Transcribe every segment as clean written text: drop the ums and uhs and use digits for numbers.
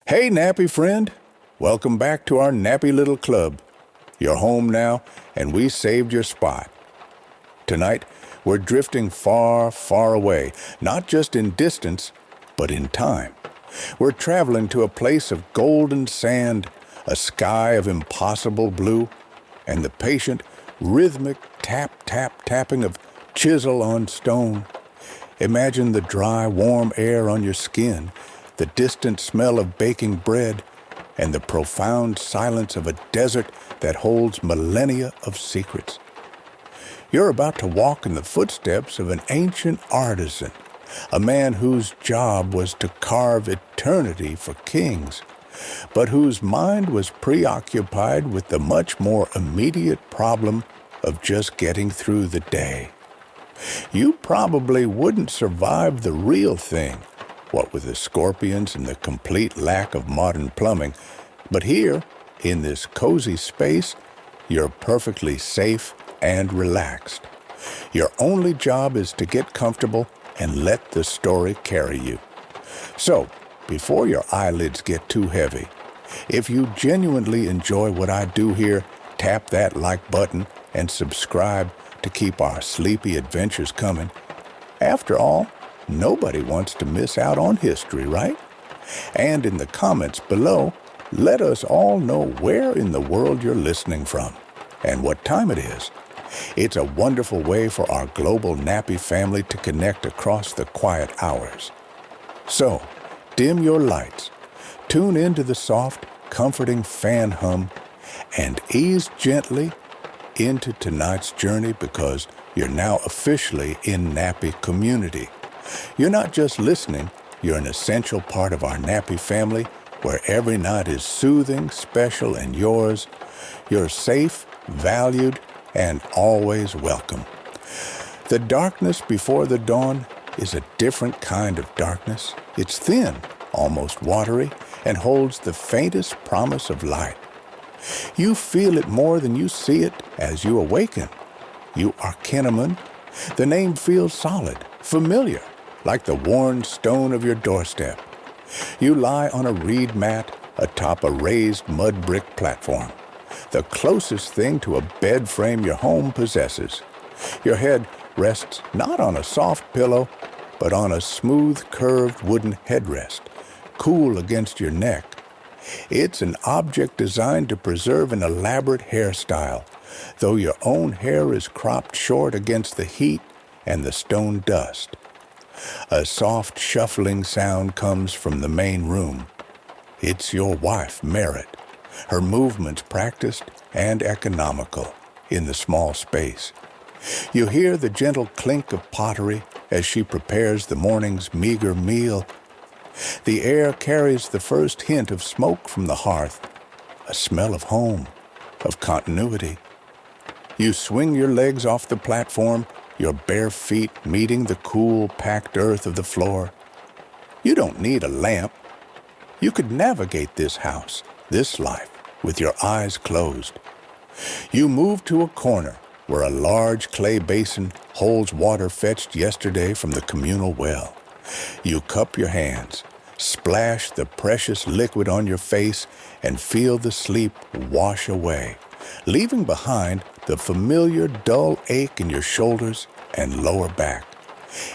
Hey, nappy friend. Welcome back to our nappy little club. You're home now, and we saved your spot. Tonight, we're drifting far, far away, not just in distance, but in time. We're traveling to a place of golden sand, a sky of impossible blue, and the patient, rhythmic tapping of chisel on stone. Imagine the dry, warm air on your skin, the distant smell of baking bread, and the profound silence of a desert that holds millennia of secrets. You're about to walk in the footsteps of an ancient artisan, a man whose job was to carve eternity for kings, but whose mind was preoccupied with the much more immediate problem of just getting through the day. You probably wouldn't survive the real thing, what with the scorpions and the complete lack of modern plumbing, but here, in this cozy space, you're perfectly safe and relaxed. Your only job is to get comfortable and let the story carry you. So, before your eyelids get too heavy, if you genuinely enjoy what I do here, tap that like button and subscribe to keep our sleepy adventures coming. After all, nobody wants to miss out on history, right? And in the comments below, let us all know where in the world you're listening from and what time it is. It's a wonderful way for our global nappy family to connect across the quiet hours. So, dim your lights, tune into the soft, comforting fan hum, and ease gently into tonight's journey because you're now officially in nappy community. You're not just listening, you're an essential part of our nappy family where every night is soothing, special, and yours. You're safe, valued, and always welcome. The darkness before the dawn is a different kind of darkness. It's thin, almost watery, and holds the faintest promise of light. You feel it more than you see it as you awaken. You are Kinnaman. The name feels solid, familiar, like the worn stone of your doorstep. You lie on a reed mat atop a raised mud brick platform, the closest thing to a bed frame your home possesses. Your head rests not on a soft pillow, but on a smooth, curved wooden headrest, cool against your neck. It's an object designed to preserve an elaborate hairstyle, though your own hair is cropped short against the heat and the stone dust. A soft shuffling sound comes from the main room. It's your wife, Merritt, her movements practiced and economical in the small space. You hear the gentle clink of pottery as she prepares the morning's meager meal. The air carries the first hint of smoke from the hearth, a smell of home, of continuity. You swing your legs off the platform, your bare feet meeting the cool, packed earth of the floor. You don't need a lamp. You could navigate this house, this life, with your eyes closed. You move to a corner where a large clay basin holds water fetched yesterday from the communal well. You cup your hands, splash the precious liquid on your face, and feel the sleep wash away, leaving behind the familiar dull ache in your shoulders and lower back.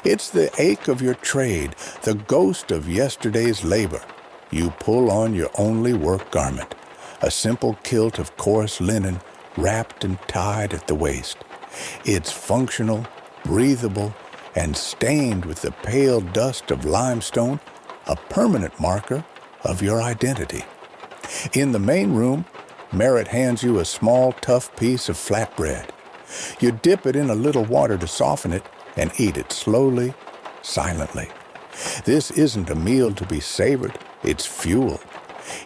It's the ache of your trade, the ghost of yesterday's labor. You pull on your only work garment, a simple kilt of coarse linen wrapped and tied at the waist. It's functional, breathable, and stained with the pale dust of limestone, a permanent marker of your identity. In the main room, Merritt hands you a small, tough piece of flatbread. You dip it in a little water to soften it and eat it slowly, silently. This isn't a meal to be savored, it's fuel.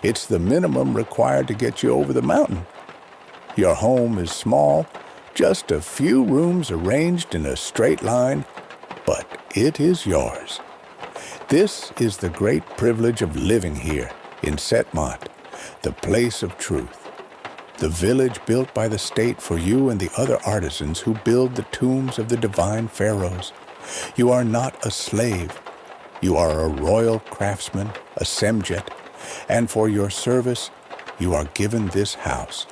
It's the minimum required to get you over the mountain. Your home is small, just a few rooms arranged in a straight line, but it is yours. This is the great privilege of living here in Setmont, the place of truth. The village built by the state for you and the other artisans who build the tombs of the divine pharaohs. You are not a slave. You are a royal craftsman, a semjet, And for your service, you are given this house.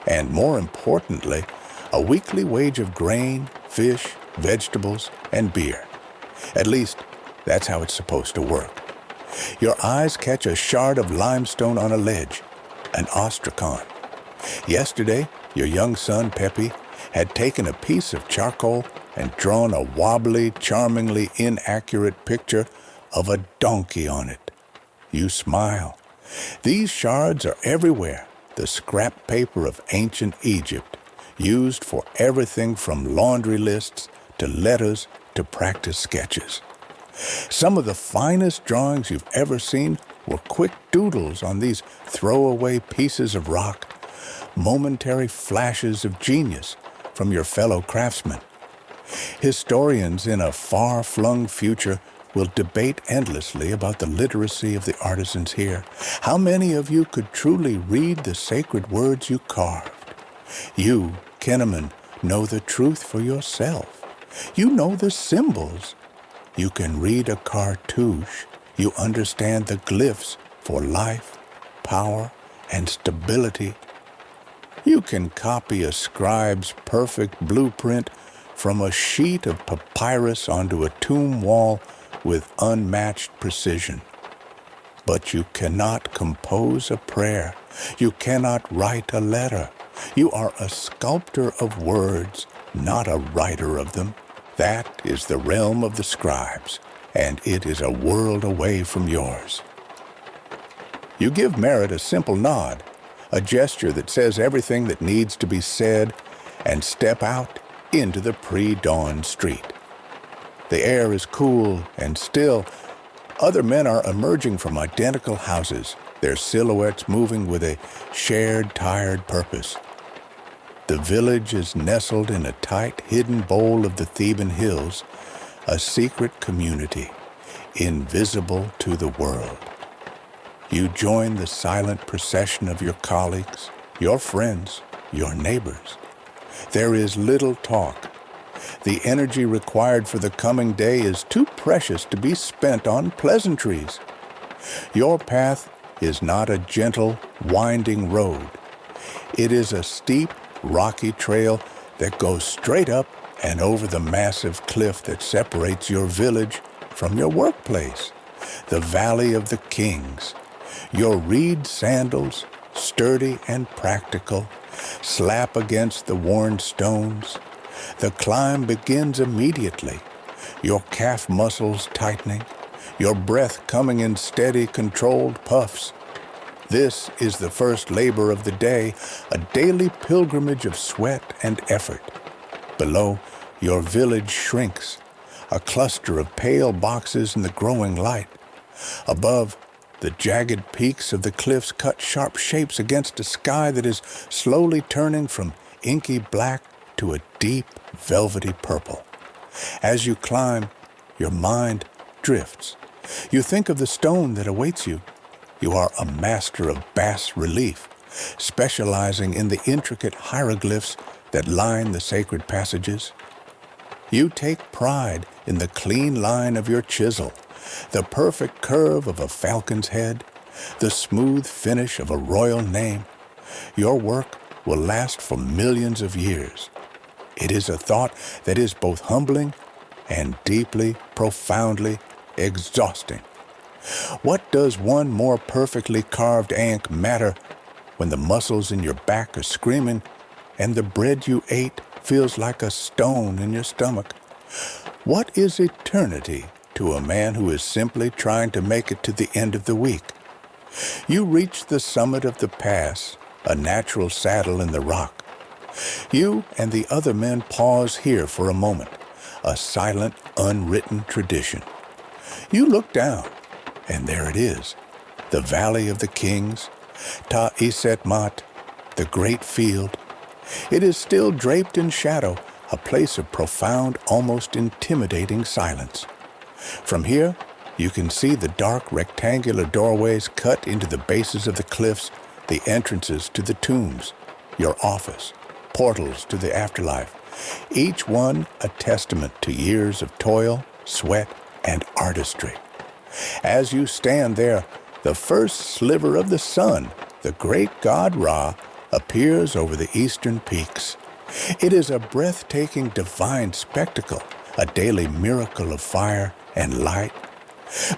And more importantly, a weekly wage of grain, fish, vegetables, and beer. At least, that's how it's supposed to work. Your eyes catch a shard of limestone on a ledge, an ostrakhan. Yesterday, your young son, Pepe, had taken a piece of charcoal and drawn a wobbly, charmingly inaccurate picture of a donkey on it. You smile. These shards are everywhere, the scrap paper of ancient Egypt, used for everything from laundry lists to letters to practice sketches. Some of the finest drawings you've ever seen were quick doodles on these throwaway pieces of rock, momentary flashes of genius from your fellow craftsmen. Historians in a far-flung future will debate endlessly about the literacy of the artisans here. How many of you could truly read the sacred words you carved? You, Kinnaman, know the truth for yourself. You know the symbols. You can read a cartouche. You understand the glyphs for life, power, and stability. You can copy a scribe's perfect blueprint from a sheet of papyrus onto a tomb wall with unmatched precision. But you cannot compose a prayer. You cannot write a letter. You are a sculptor of words, not a writer of them. That is the realm of the scribes, and it is a world away from yours. You give Merritt a simple nod, a gesture that says everything that needs to be said, and step out into the pre-dawn street. The air is cool and still. Other men are emerging from identical houses, their silhouettes moving with a shared, tired purpose. The village is nestled in a tight, hidden bowl of the Theban hills, a secret community, invisible to the world. You join the silent procession of your colleagues, your friends, your neighbors. There is little talk. The energy required for the coming day is too precious to be spent on pleasantries. Your path is not a gentle, winding road. It is a steep, rocky trail that goes straight up and over the massive cliff that separates your village from your workplace, the Valley of the Kings. Your reed sandals, sturdy and practical, slap against the worn stones. The climb begins immediately, your calf muscles tightening, your breath coming in steady, controlled puffs. This is the first labor of the day, a daily pilgrimage of sweat and effort. Below, your village shrinks, a cluster of pale boxes in the growing light. Above, the jagged peaks of the cliffs cut sharp shapes against a sky that is slowly turning from inky black to a deep, velvety purple. As you climb, your mind drifts. You think of the stone that awaits you. You are a master of bas relief, specializing in the intricate hieroglyphs that line the sacred passages. You take pride in the clean line of your chisel, the perfect curve of a falcon's head, the smooth finish of a royal name. Your work will last for millions of years. It is a thought that is both humbling and deeply, profoundly exhausting. What does one more perfectly carved ankh matter when the muscles in your back are screaming and the bread you ate feels like a stone in your stomach? What is eternity to a man who is simply trying to make it to the end of the week? You reach the summit of the pass, a natural saddle in the rock. You and the other men pause here for a moment, a silent, unwritten tradition. You look down, and there it is, the Valley of the Kings, Ta Iset Mat, the great field. It is still draped in shadow, a place of profound, almost intimidating silence. From here, you can see the dark rectangular doorways cut into the bases of the cliffs, the entrances to the tombs, your office, portals to the afterlife, each one a testament to years of toil, sweat, and artistry. As you stand there, the first sliver of the sun, the great god Ra, appears over the eastern peaks. It is a breathtaking divine spectacle, a daily miracle of fire and light.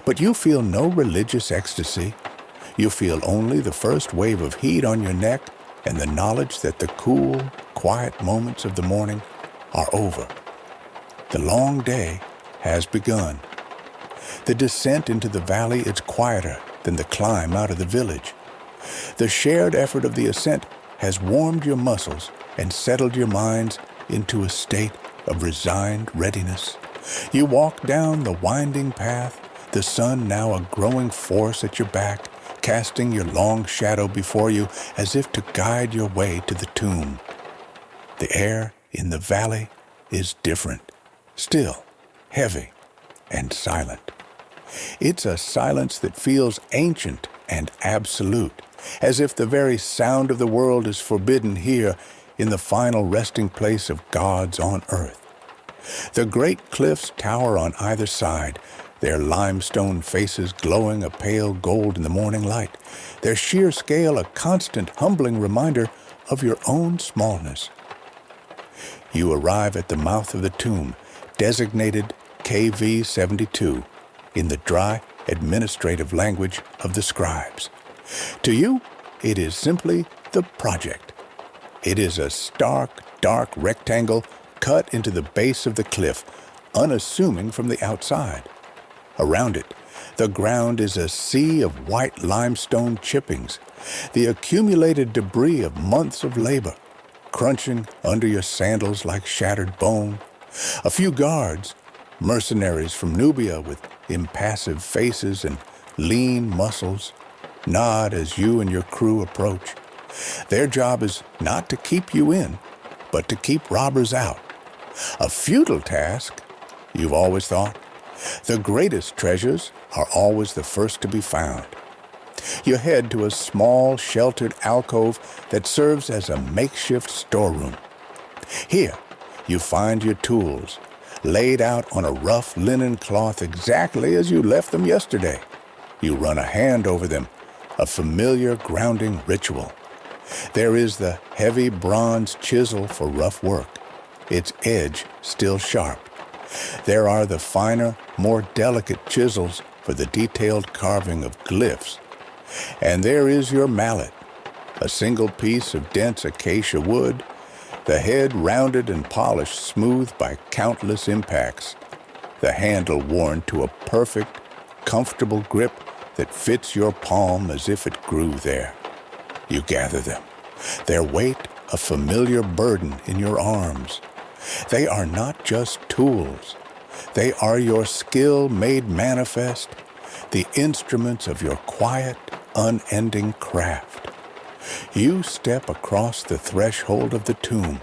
But you feel no religious ecstasy. You feel only the first wave of heat on your neck and the knowledge that the cool, quiet moments of the morning are over. The long day has begun. The descent into the valley is quieter than the climb out of the village. The shared effort of the ascent has warmed your muscles and settled your minds into a state of resigned readiness. You walk down the winding path, the sun now a growing force at your back, casting your long shadow before you as if to guide your way to the tomb. The air in the valley is different, still, heavy, and silent. It's a silence that feels ancient and absolute, as if the very sound of the world is forbidden here in the final resting place of gods on earth. The great cliffs tower on either side, their limestone faces glowing a pale gold in the morning light, their sheer scale a constant humbling reminder of your own smallness. You arrive at the mouth of the tomb, designated KV-72, in the dry, administrative language of the scribes. To you, it is simply the project. It is a stark, dark rectangle cut into the base of the cliff, unassuming from the outside. Around it, the ground is a sea of white limestone chippings, the accumulated debris of months of labor, crunching under your sandals like shattered bone. A few guards, mercenaries from Nubia with impassive faces and lean muscles, nod as you and your crew approach. Their job is not to keep you in, but to keep robbers out. A futile task, you've always thought. The greatest treasures are always the first to be found. You head to a small, sheltered alcove that serves as a makeshift storeroom. Here, you find your tools, laid out on a rough linen cloth exactly as you left them yesterday. You run a hand over them, a familiar grounding ritual. There is the heavy bronze chisel for rough work, its edge still sharp. There are the finer, more delicate chisels for the detailed carving of glyphs. And there is your mallet, a single piece of dense acacia wood, the head rounded and polished smooth by countless impacts, the handle worn to a perfect, comfortable grip that fits your palm as if it grew there. You gather them, their weight a familiar burden in your arms. They are not just tools. They are your skill made manifest, the instruments of your quiet, unending craft. You step across the threshold of the tomb,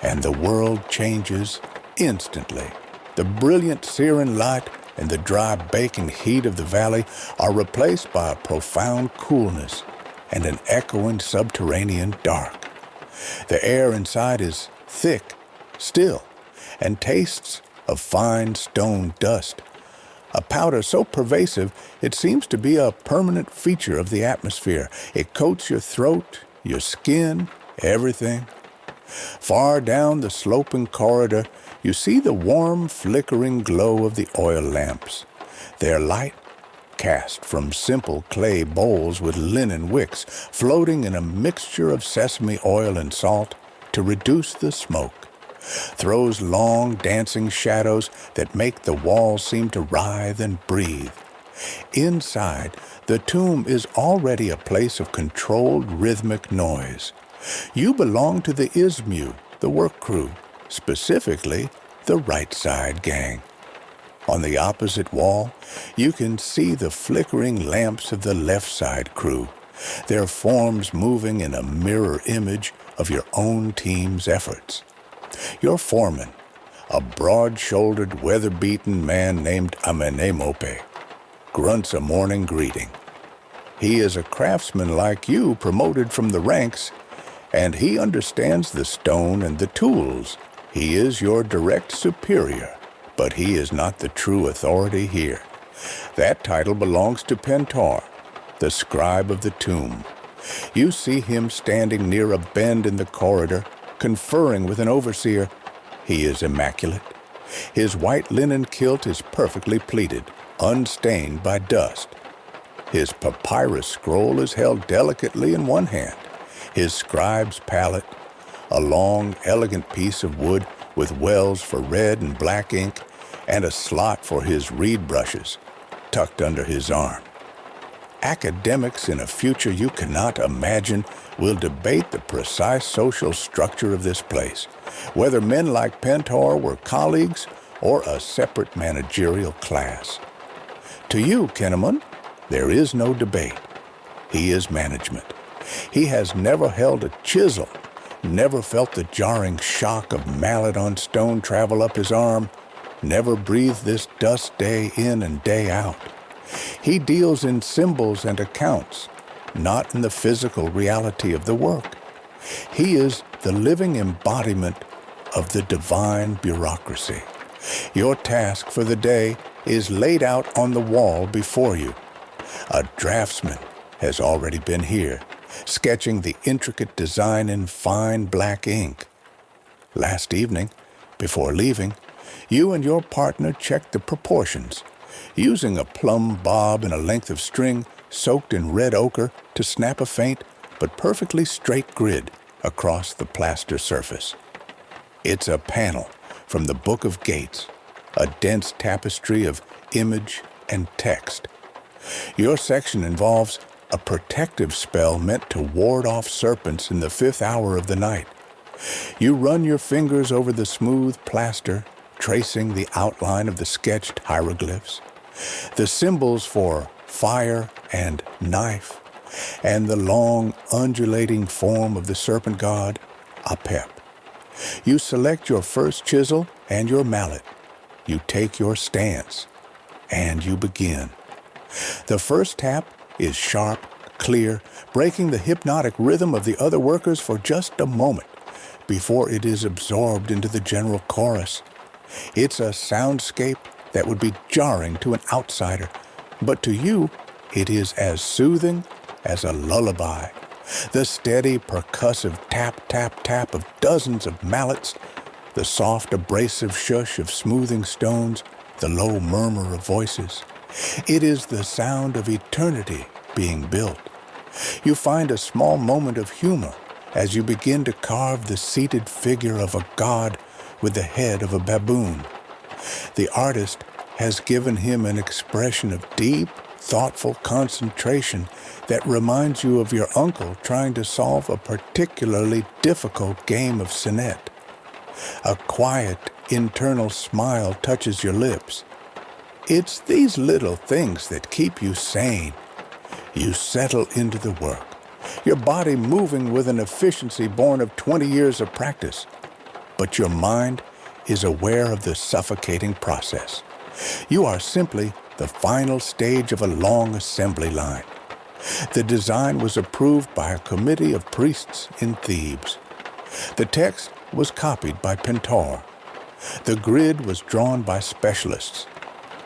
and the world changes instantly. The brilliant searing light and the dry baking heat of the valley are replaced by a profound coolness and an echoing subterranean dark. The air inside is thick, still, and tastes of fine stone dust, a powder so pervasive it seems to be a permanent feature of the atmosphere. It coats your throat, your skin, everything. Far down the sloping corridor, you see the warm, flickering glow of the oil lamps. Their light, cast from simple clay bowls with linen wicks, floating in a mixture of sesame oil and salt to reduce the smoke, throws long, dancing shadows that make the walls seem to writhe and breathe. Inside, the tomb is already a place of controlled rhythmic noise. You belong to the Izmu, the work crew, specifically the right side gang. On the opposite wall, you can see the flickering lamps of the left side crew, their forms moving in a mirror image of your own team's efforts. Your foreman, a broad-shouldered, weather-beaten man named Amenemope, grunts a morning greeting. He is a craftsman like you, promoted from the ranks, and he understands the stone and the tools. He is your direct superior, but he is not the true authority here. That title belongs to Pentar, the scribe of the tomb. You see him standing near a bend in the corridor, conferring with an overseer. He is immaculate. His white linen kilt is perfectly pleated, unstained by dust. His papyrus scroll is held delicately in one hand. His scribe's palette, a long, elegant piece of wood with wells for red and black ink, and a slot for his reed brushes, tucked under his arm. Academics in a future you cannot imagine will debate the precise social structure of this place, whether men like Pentor were colleagues or a separate managerial class. To you, Kinnaman, there is no debate. He is management. He has never held a chisel, never felt the jarring shock of mallet on stone travel up his arm, never breathed this dust day in and day out. He deals in symbols and accounts, not in the physical reality of the work. He is the living embodiment of the divine bureaucracy. Your task for the day is laid out on the wall before you. A draftsman has already been here, sketching the intricate design in fine black ink. Last evening, before leaving, you and your partner checked the proportions, using a plumb bob and a length of string soaked in red ochre to snap a faint but perfectly straight grid across the plaster surface. It's a panel from the Book of Gates, a dense tapestry of image and text. Your section involves a protective spell meant to ward off serpents in the 5th hour of the night. You run your fingers over the smooth plaster, tracing the outline of the sketched hieroglyphs, the symbols for fire and knife, and the long, undulating form of the serpent god, Apep. You select your first chisel and your mallet. You take your stance, and you begin. The first tap is sharp, clear, breaking the hypnotic rhythm of the other workers for just a moment before it is absorbed into the general chorus. It's a soundscape that would be jarring to an outsider, but to you, it is as soothing as a lullaby. The steady, percussive tap, tap, tap of dozens of mallets, the soft, abrasive shush of smoothing stones, the low murmur of voices. It is the sound of eternity being built. You find a small moment of humor as you begin to carve the seated figure of a god with the head of a baboon. The artist has given him an expression of deep, thoughtful concentration that reminds you of your uncle trying to solve a particularly difficult game of sonnet. A quiet, internal smile touches your lips. It's these little things that keep you sane. You settle into the work, your body moving with an efficiency born of 20 years of practice. But your mind is aware of the suffocating process. You are simply the final stage of a long assembly line. The design was approved by a committee of priests in Thebes. The text was copied by Pentor. The grid was drawn by specialists.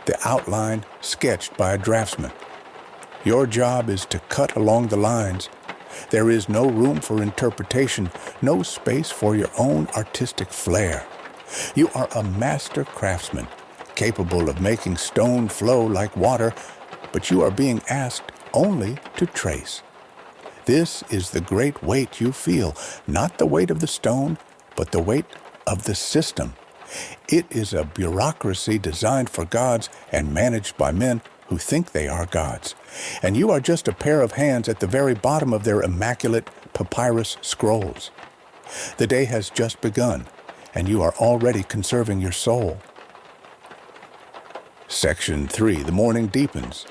The outline sketched by a draftsman. Your job is to cut along the lines. There is no room for interpretation, no space for your own artistic flair. You are a master craftsman, capable of making stone flow like water, but you are being asked only to trace. This is the great weight you feel, not the weight of the stone, but the weight of the system. It is a bureaucracy designed for gods and managed by men who think they are gods. And you are just a pair of hands at the very bottom of their immaculate papyrus scrolls. The day has just begun, and you are already conserving your soul. Section 3. The morning deepens.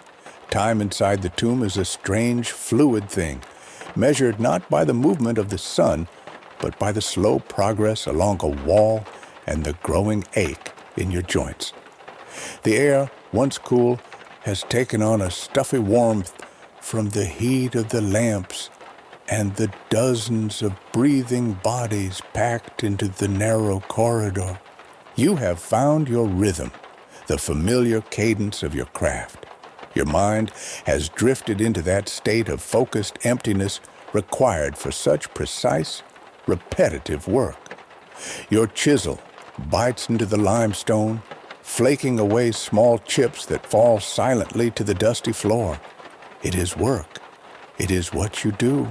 Time inside the tomb is a strange, fluid thing, measured not by the movement of the sun, but by the slow progress along a wall and the growing ache in your joints. The air, once cool, has taken on a stuffy warmth from the heat of the lamps and the dozens of breathing bodies packed into the narrow corridor. You have found your rhythm, the familiar cadence of your craft. Your mind has drifted into that state of focused emptiness required for such precise, repetitive work. Your chisel bites into the limestone, flaking away small chips that fall silently to the dusty floor. It is work. It is what you do.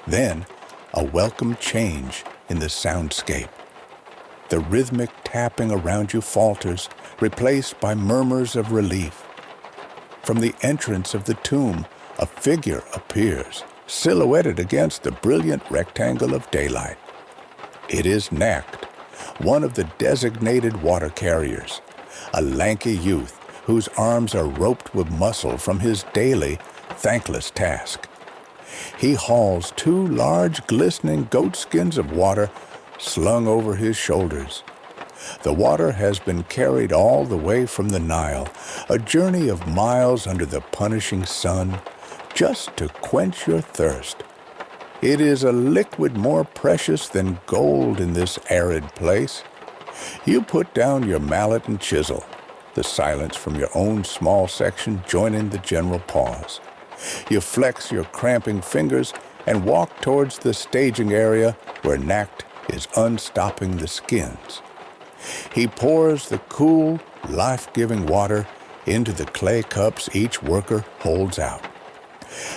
Then, a welcome change in the soundscape. The rhythmic tapping around you falters, replaced by murmurs of relief. From the entrance of the tomb, a figure appears, silhouetted against the brilliant rectangle of daylight. It is Nacht, one of the designated water carriers, a lanky youth whose arms are roped with muscle from his daily, thankless task. He hauls 2 large, glistening goatskins of water slung over his shoulders. The water has been carried all the way from the Nile, a journey of miles under the punishing sun, just to quench your thirst. It is a liquid more precious than gold in this arid place. You put down your mallet and chisel, the silence from your own small section joining the general pause. You flex your cramping fingers and walk towards the staging area where Nacht is unstopping the skins. He pours the cool, life-giving water into the clay cups each worker holds out.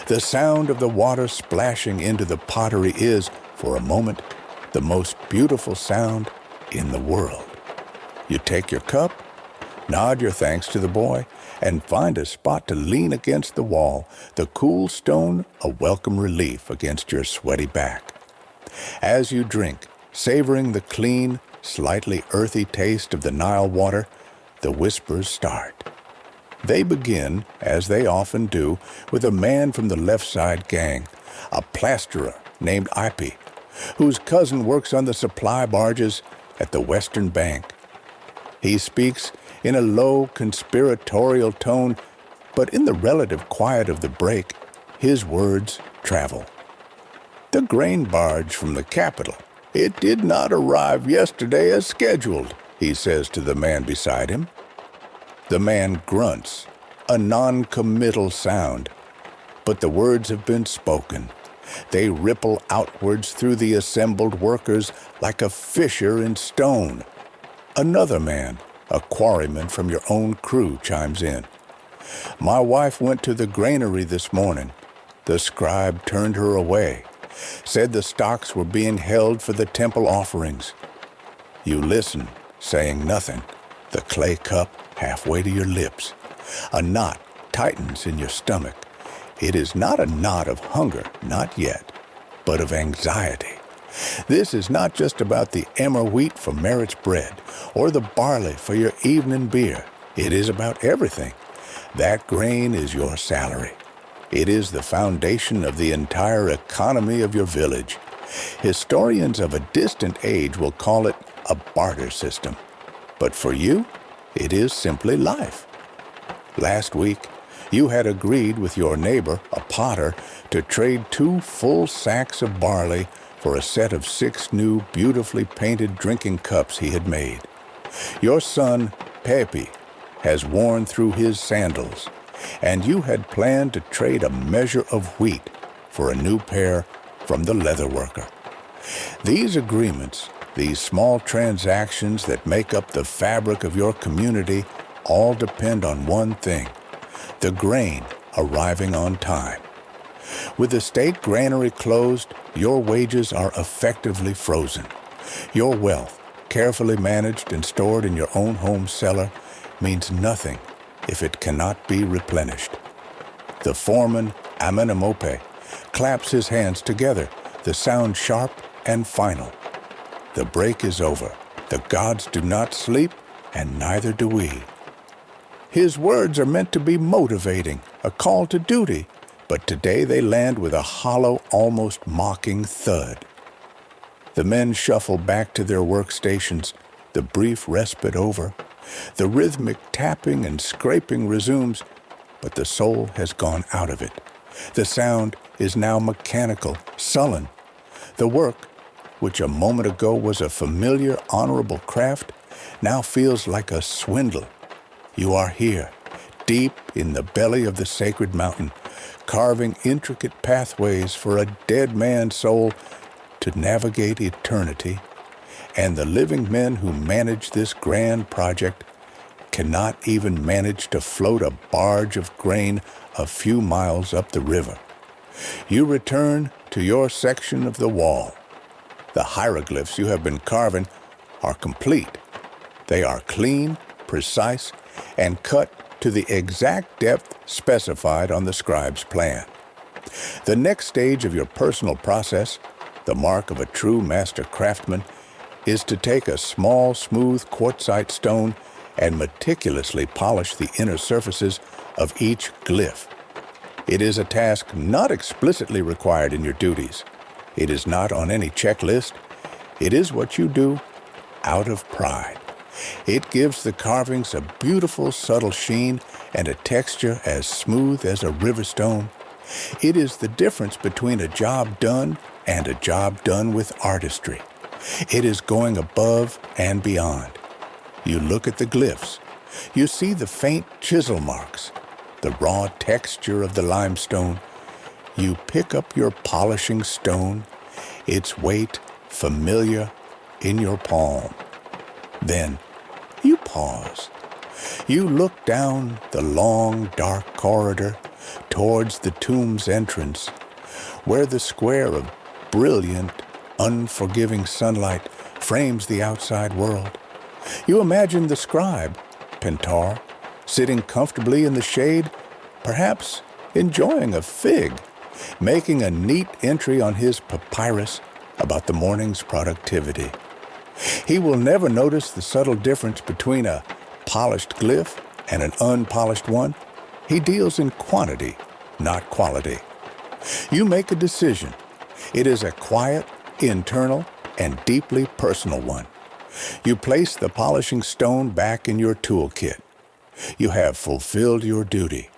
The sound of the water splashing into the pottery is, for a moment, the most beautiful sound in the world. You take your cup, nod your thanks to the boy, and find a spot to lean against the wall, the cool stone a welcome relief against your sweaty back. As you drink, savoring the clean, slightly earthy taste of the Nile water, the whispers start. They begin, as they often do, with a man from the left side gang, a plasterer named Ipi, whose cousin works on the supply barges at the western bank. He speaks in a low, conspiratorial tone, but in the relative quiet of the break, his words travel. The grain barge from the capital. It did not arrive yesterday as scheduled, he says to the man beside him. The man grunts, a non-committal sound, but the words have been spoken. They ripple outwards through the assembled workers like a fissure in stone. Another man, a quarryman from your own crew, chimes in. My wife went to the granary this morning. The scribe turned her away, said the stocks were being held for the temple offerings. You listen, saying nothing, the clay cup halfway to your lips. A knot tightens in your stomach. It is not a knot of hunger, not yet, but of anxiety. This is not just about the emmer wheat for Merritt's bread or the barley for your evening beer. It is about everything. That grain is your salary. It is the foundation of the entire economy of your village. Historians of a distant age will call it a barter system. But for you, it is simply life. Last week, you had agreed with your neighbor, a potter, to trade 2 full sacks of barley for a set of 6 new, beautifully painted drinking cups he had made. Your son, Pepe, has worn through his sandals, and you had planned to trade a measure of wheat for a new pair from the leather worker. These agreements, these small transactions that make up the fabric of your community, all depend on one thing: the grain arriving on time. With the state granary closed, your wages are effectively frozen. Your wealth, carefully managed and stored in your own home cellar, means nothing if it cannot be replenished. The foreman, Amenemope, claps his hands together, the sound sharp and final. The break is over. The gods do not sleep, and neither do we. His words are meant to be motivating, a call to duty, but today they land with a hollow, almost mocking thud. The men shuffle back to their workstations, the brief respite over. The rhythmic tapping and scraping resumes, but the soul has gone out of it. The sound is now mechanical, sullen. The work, which a moment ago was a familiar, honorable craft, now feels like a swindle. You are here, deep in the belly of the sacred mountain, carving intricate pathways for a dead man's soul to navigate eternity. And the living men who manage this grand project cannot even manage to float a barge of grain a few miles up the river. You return to your section of the wall. The hieroglyphs you have been carving are complete. They are clean, precise, and cut to the exact depth specified on the scribe's plan. The next stage of your personal process, the mark of a true master craftsman, is to take a small, smooth quartzite stone and meticulously polish the inner surfaces of each glyph. It is a task not explicitly required in your duties. It is not on any checklist. It is what you do out of pride. It gives the carvings a beautiful, subtle sheen and a texture as smooth as a river stone. It is the difference between a job done and a job done with artistry. It is going above and beyond. You look at the glyphs. You see the faint chisel marks, the raw texture of the limestone. You pick up your polishing stone, its weight familiar in your palm. Then you pause. You look down the long, dark corridor towards the tomb's entrance, where the square of brilliant, unforgiving sunlight frames the outside world. You imagine the scribe, Pentar, sitting comfortably in the shade, perhaps enjoying a fig, making a neat entry on his papyrus about the morning's productivity. He will never notice the subtle difference between a polished glyph and an unpolished one. He deals in quantity, not quality. You make a decision. It is a quiet, internal, and deeply personal one. You place the polishing stone back in your toolkit. You have fulfilled your duty.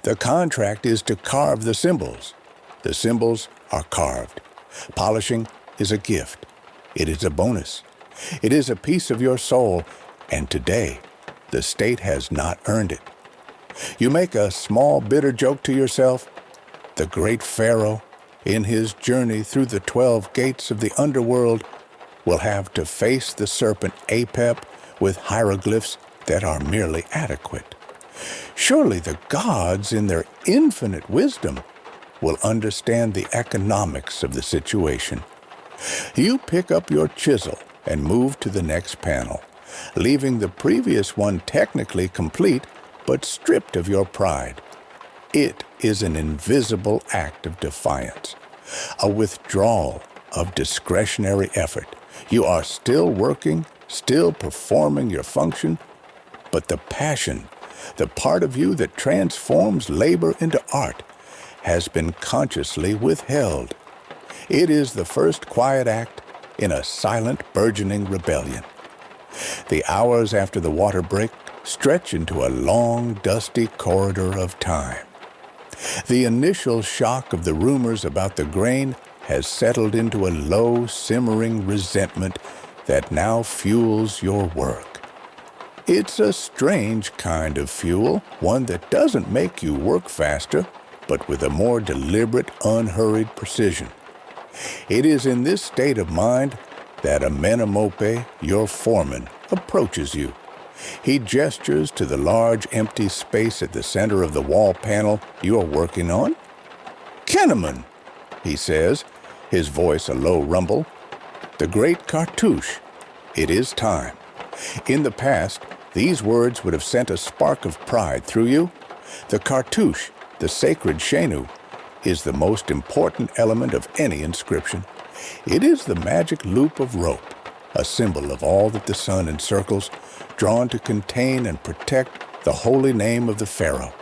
The contract is to carve the symbols. The symbols are carved. Polishing is a gift. It is a bonus. It is a piece of your soul, and today, the state has not earned it. You make a small, bitter joke to yourself. The great pharaoh, in his journey through the 12 gates of the underworld, will have to face the serpent Apep with hieroglyphs that are merely adequate. Surely the gods, in their infinite wisdom, will understand the economics of the situation. You pick up your chisel and move to the next panel, leaving the previous one technically complete but stripped of your pride. It is an invisible act of defiance, a withdrawal of discretionary effort. You are still working, still performing your function, but the passion, the part of you that transforms labor into art, has been consciously withheld. It is the first quiet act in a silent, burgeoning rebellion. The hours after the water break stretch into a long, dusty corridor of time. The initial shock of the rumors about the grain has settled into a low, simmering resentment that now fuels your work. It's a strange kind of fuel, one that doesn't make you work faster, but with a more deliberate, unhurried precision. It is in this state of mind that Amenemope, your foreman, approaches you. He gestures to the large empty space at the center of the wall panel you are working on. "Kenneman," he says, his voice a low rumble. "The great cartouche. It is time." In the past, these words would have sent a spark of pride through you. The cartouche, the sacred Shenu, is the most important element of any inscription. It is the magic loop of rope, a symbol of all that the sun encircles, drawn to contain and protect the holy name of the pharaoh.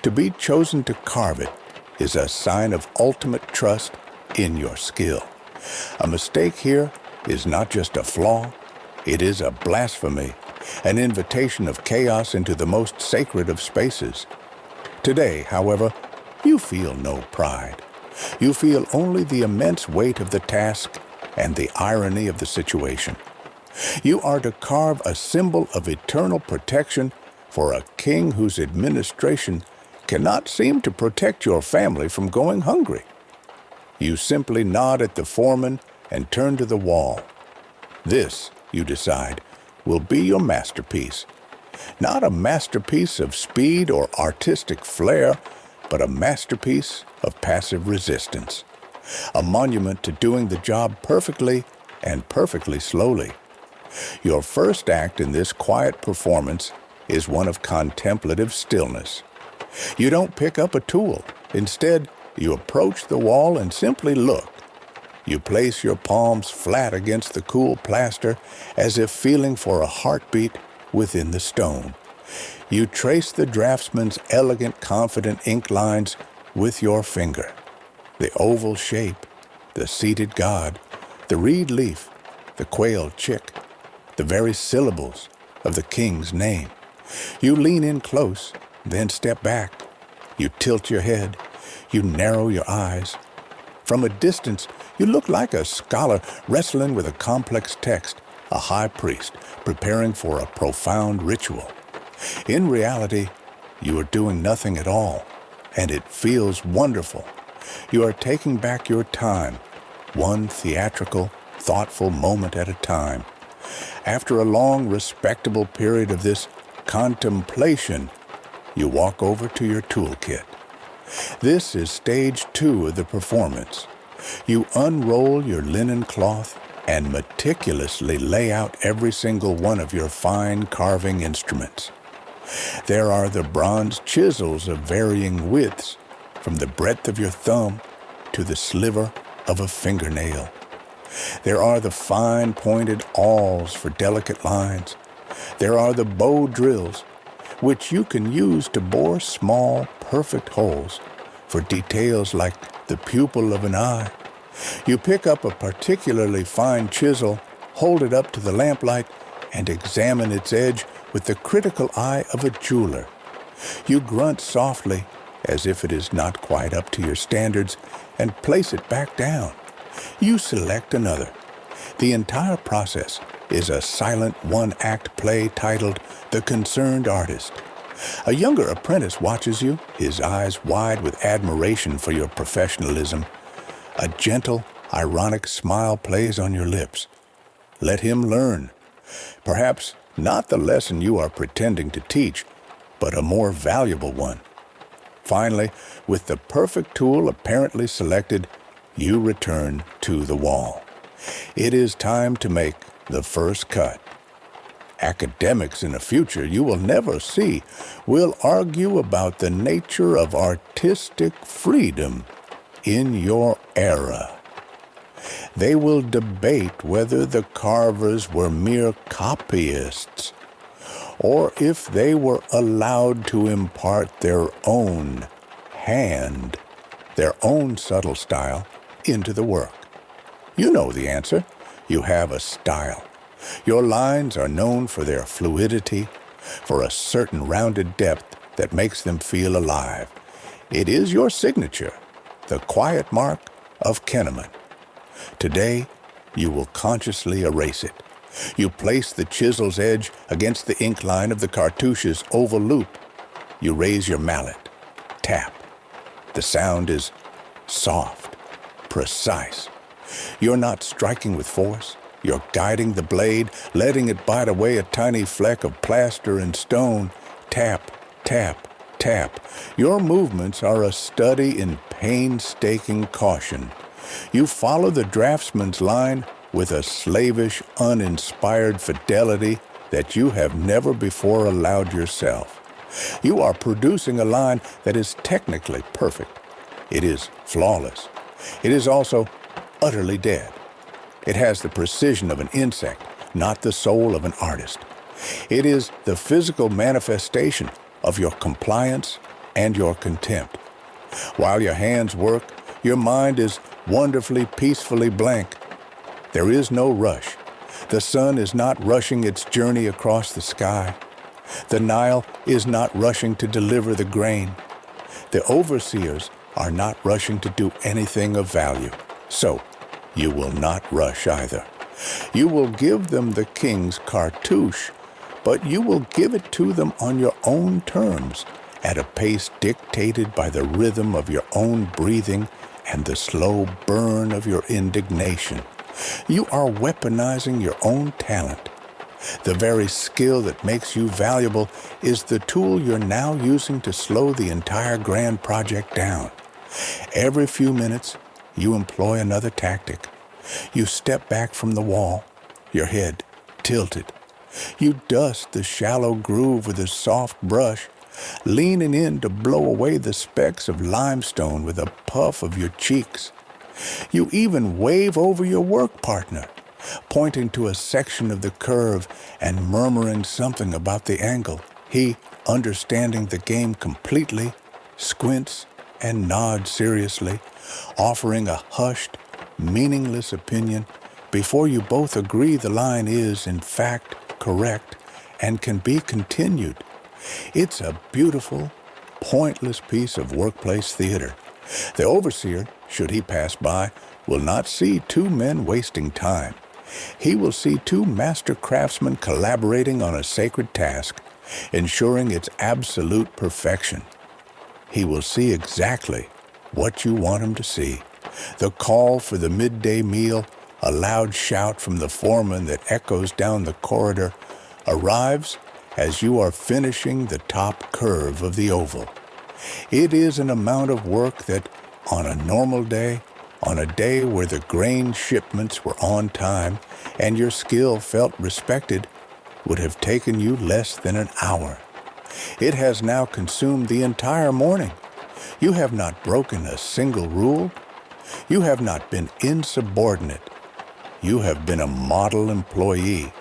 To be chosen to carve it is a sign of ultimate trust in your skill. A mistake here is not just a flaw, it is a blasphemy, an invitation of chaos into the most sacred of spaces. Today, however, you feel no pride. You feel only the immense weight of the task and the irony of the situation. You are to carve a symbol of eternal protection for a king whose administration cannot seem to protect your family from going hungry. You simply nod at the foreman and turn to the wall. This, you decide, will be your masterpiece. Not a masterpiece of speed or artistic flair, but a masterpiece of passive resistance. A monument to doing the job perfectly and perfectly slowly. Your first act in this quiet performance is one of contemplative stillness. You don't pick up a tool. Instead, you approach the wall and simply look. You place your palms flat against the cool plaster as if feeling for a heartbeat within the stone. You trace the draftsman's elegant, confident ink lines with your finger. The oval shape, the seated god, the reed leaf, the quail chick, the very syllables of the king's name. You lean in close, then step back. You tilt your head. You narrow your eyes. From a distance, you look like a scholar wrestling with a complex text, a high priest preparing for a profound ritual. In reality, you are doing nothing at all, and it feels wonderful. You are taking back your time, one theatrical, thoughtful moment at a time. After a long, respectable period of this contemplation, you walk over to your toolkit. This is stage 2 of the performance. You unroll your linen cloth and meticulously lay out every single one of your fine carving instruments. There are the bronze chisels of varying widths, from the breadth of your thumb to the sliver of a fingernail. There are the fine pointed awls for delicate lines. There are the bow drills, which you can use to bore small, perfect holes for details like the pupil of an eye. You pick up a particularly fine chisel, hold it up to the lamplight, and examine its edge with the critical eye of a jeweler. You grunt softly, as if it is not quite up to your standards, and place it back down. You select another. The entire process is a silent one-act play titled The Concerned Artist. A younger apprentice watches you, his eyes wide with admiration for your professionalism. A gentle, ironic smile plays on your lips. Let him learn. Perhaps not the lesson you are pretending to teach, but a more valuable one. Finally, with the perfect tool apparently selected, you return to the wall. It is time to make the first cut. Academics in a future you will never see will argue about the nature of artistic freedom in your era. They will debate whether the carvers were mere copyists or if they were allowed to impart their own hand, their own subtle style into the work. You know the answer. You have a style. Your lines are known for their fluidity, for a certain rounded depth that makes them feel alive. It is your signature, the quiet mark of Kenneman. Today, you will consciously erase it. You place the chisel's edge against the ink line of the cartouche's oval loop. You raise your mallet. Tap. The sound is soft, precise. You're not striking with force. You're guiding the blade, letting it bite away a tiny fleck of plaster and stone. Tap, tap, tap. Your movements are a study in painstaking caution. You follow the draftsman's line with a slavish, uninspired fidelity that you have never before allowed yourself. You are producing a line that is technically perfect. It is flawless. It is also utterly dead. It has the precision of an insect, not the soul of an artist. It is the physical manifestation of your compliance and your contempt. While your hands work, your mind is wonderfully, peacefully blank. There is no rush. The sun is not rushing its journey across the sky. The Nile is not rushing to deliver the grain. The overseers are not rushing to do anything of value. So, you will not rush either. You will give them the king's cartouche, but you will give it to them on your own terms, at a pace dictated by the rhythm of your own breathing and the slow burn of your indignation. You are weaponizing your own talent. The very skill that makes you valuable is the tool you're now using to slow the entire grand project down. Every few minutes, you employ another tactic. You step back from the wall, your head tilted. You dust the shallow groove with a soft brush, leaning in to blow away the specks of limestone with a puff of your cheeks. You even wave over your work partner, pointing to a section of the curve and murmuring something about the angle. He, understanding the game completely, squints and nods seriously, offering a hushed, meaningless opinion before you both agree the line is, in fact, correct and can be continued. It's a beautiful, pointless piece of workplace theater. The overseer, should he pass by, will not see two men wasting time. He will see two master craftsmen collaborating on a sacred task, ensuring its absolute perfection. He will see exactly what you want him to see. The call for the midday meal, a loud shout from the foreman that echoes down the corridor, arrives as you are finishing the top curve of the oval. It is an amount of work that, on a normal day, on a day where the grain shipments were on time and your skill felt respected, would have taken you less than an hour. It has now consumed the entire morning. You have not broken a single rule. You have not been insubordinate. You have been a model employee.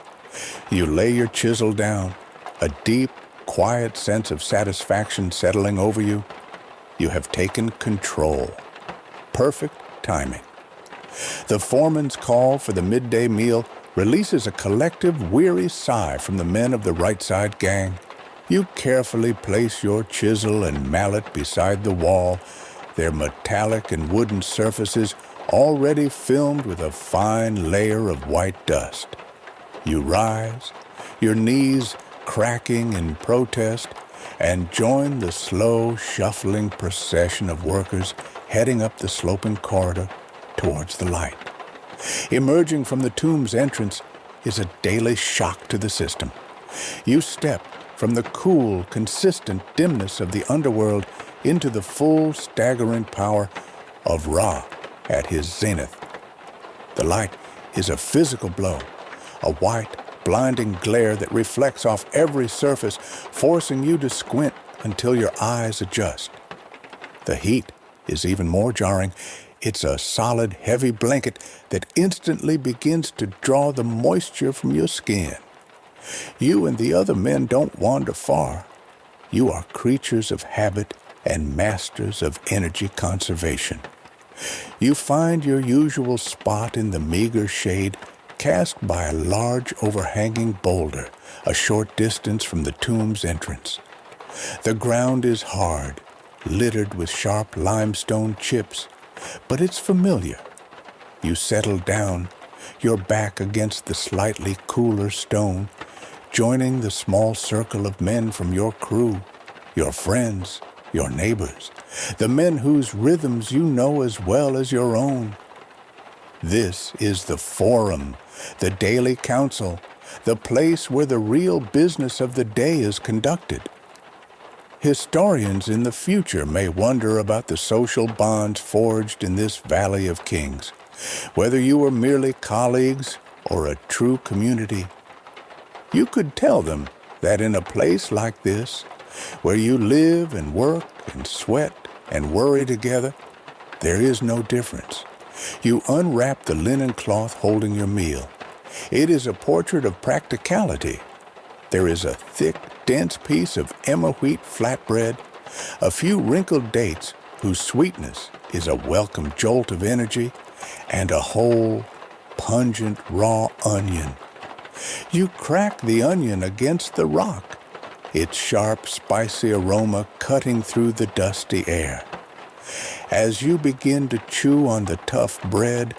You lay your chisel down, a deep, quiet sense of satisfaction settling over you. You have taken control. Perfect timing. The foreman's call for the midday meal releases a collective weary sigh from the men of the right side gang. You carefully place your chisel and mallet beside the wall, their metallic and wooden surfaces already filmed with a fine layer of white dust. You rise, your knees cracking in protest, and join the slow, shuffling procession of workers heading up the sloping corridor towards the light. Emerging from the tomb's entrance is a daily shock to the system. You step from the cool, consistent dimness of the underworld into the full, staggering power of Ra at his zenith. The light is a physical blow, a white, blinding glare that reflects off every surface, forcing you to squint until your eyes adjust. The heat is even more jarring. It's a solid, heavy blanket that instantly begins to draw the moisture from your skin. You and the other men don't wander far. You are creatures of habit and masters of energy conservation. You find your usual spot in the meager shade cast by a large overhanging boulder a short distance from the tomb's entrance. The ground is hard, littered with sharp limestone chips, but it's familiar. You settle down, your back against the slightly cooler stone, joining the small circle of men from your crew, your friends, your neighbors, the men whose rhythms you know as well as your own. This is the forum, the daily council, the place where the real business of the day is conducted. Historians in the future may wonder about the social bonds forged in this Valley of Kings, whether you were merely colleagues or a true community. You could tell them that in a place like this, where you live and work and sweat and worry together, there is no difference. You unwrap the linen cloth holding your meal. It is a portrait of practicality. There is a thick, dense piece of emmer wheat flatbread, a few wrinkled dates whose sweetness is a welcome jolt of energy, and a whole, pungent raw onion. You crack the onion against the rock, its sharp, spicy aroma cutting through the dusty air. As you begin to chew on the tough bread,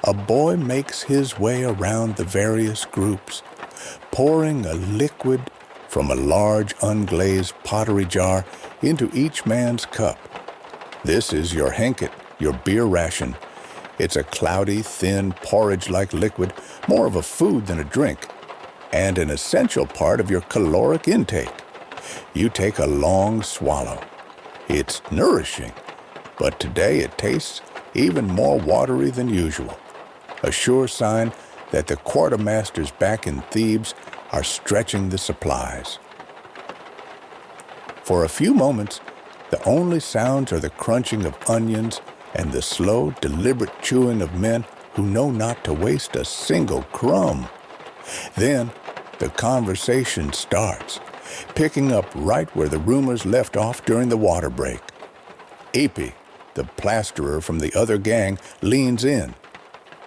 a boy makes his way around the various groups, pouring a liquid from a large unglazed pottery jar into each man's cup. This is your henket, your beer ration. It's a cloudy, thin, porridge-like liquid, more of a food than a drink, and an essential part of your caloric intake. You take a long swallow. It's nourishing, but today it tastes even more watery than usual, a sure sign that the quartermasters back in Thebes are stretching the supplies. For a few moments, the only sounds are the crunching of onions and the slow, deliberate chewing of men who know not to waste a single crumb. Then, the conversation starts, picking up right where the rumors left off during the water break. Epi, the plasterer from the other gang, leans in.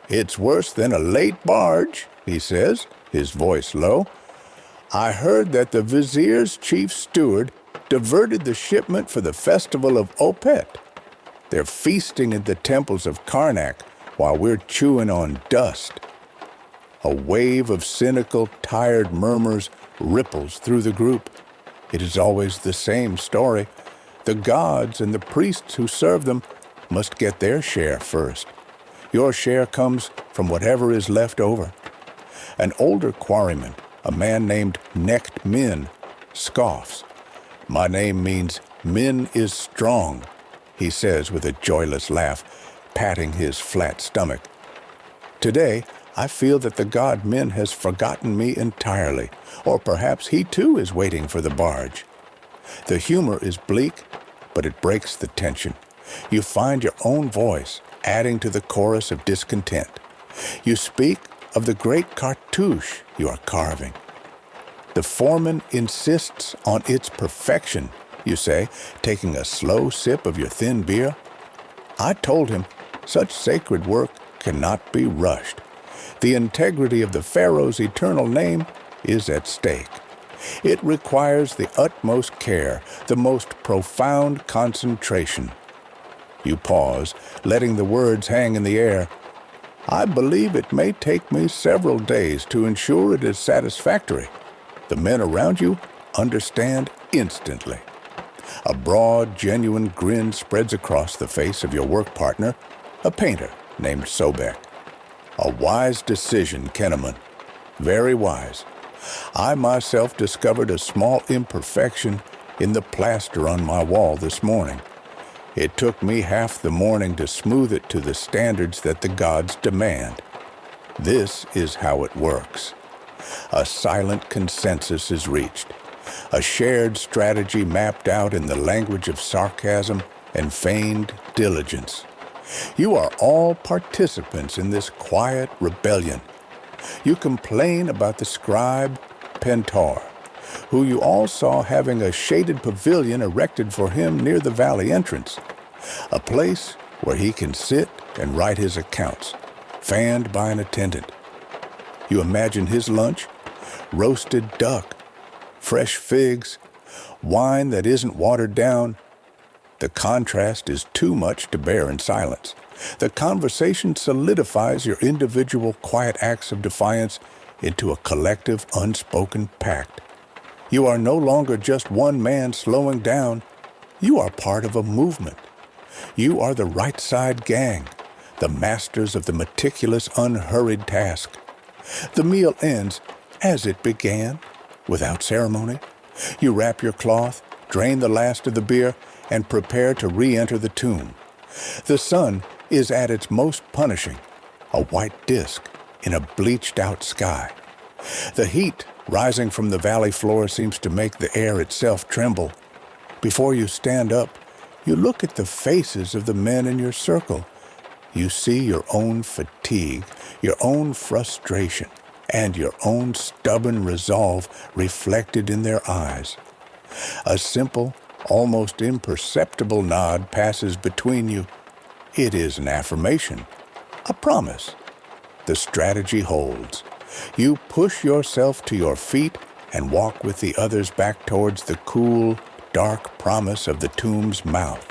"It's worse than a late barge," he says, his voice low. "I heard that the vizier's chief steward diverted the shipment for the festival of Opet. They're feasting at the temples of Karnak while we're chewing on dust." A wave of cynical, tired murmurs ripples through the group. It is always the same story. The gods and the priests who serve them must get their share first. Your share comes from whatever is left over. An older quarryman, a man named Necked Min, scoffs. "My name means Min is strong," he says with a joyless laugh, patting his flat stomach. Today, I feel that the god Min has forgotten me entirely, or perhaps he too is waiting for the barge. The humor is bleak, but it breaks the tension. You find your own voice, adding to the chorus of discontent. You speak of the great cartouche you are carving. "The foreman insists on its perfection," you say, taking a slow sip of your thin beer. I told him such sacred work cannot be rushed. The integrity of the pharaoh's eternal name is at stake. It requires the utmost care, the most profound concentration. You pause, letting the words hang in the air. "I believe it may take me several days to ensure it is satisfactory." The men around you understand instantly. A broad, genuine grin spreads across the face of your work partner, a painter named Sobek. "A wise decision, Kenneman. Very wise. I myself discovered a small imperfection in the plaster on my wall this morning. It took me half the morning to smooth it to the standards that the gods demand. This is how it works. A silent consensus is reached, a shared strategy mapped out in the language of sarcasm and feigned diligence. You are all participants in this quiet rebellion. You complain about the scribe Pentar, who you all saw having a shaded pavilion erected for him near the valley entrance, a place where he can sit and write his accounts, fanned by an attendant. You imagine his lunch: roasted duck, fresh figs, wine that isn't watered down. The contrast is too much to bear in silence. The conversation solidifies your individual quiet acts of defiance into a collective unspoken pact. You are no longer just one man slowing down. You are part of a movement. You are the right side gang, the masters of the meticulous, unhurried task. The meal ends as it began, without ceremony. You wrap your cloth, drain the last of the beer, and prepare to re-enter the tomb. The sun is at its most punishing, a white disk in a bleached-out sky. The heat rising from the valley floor seems to make the air itself tremble. Before you stand up, you look at the faces of the men in your circle. You see your own fatigue, your own frustration, and your own stubborn resolve reflected in their eyes. A simple, almost imperceptible nod passes between you. It is an affirmation, a promise. The strategy holds. You push yourself to your feet and walk with the others back towards the cool, dark promise of the tomb's mouth.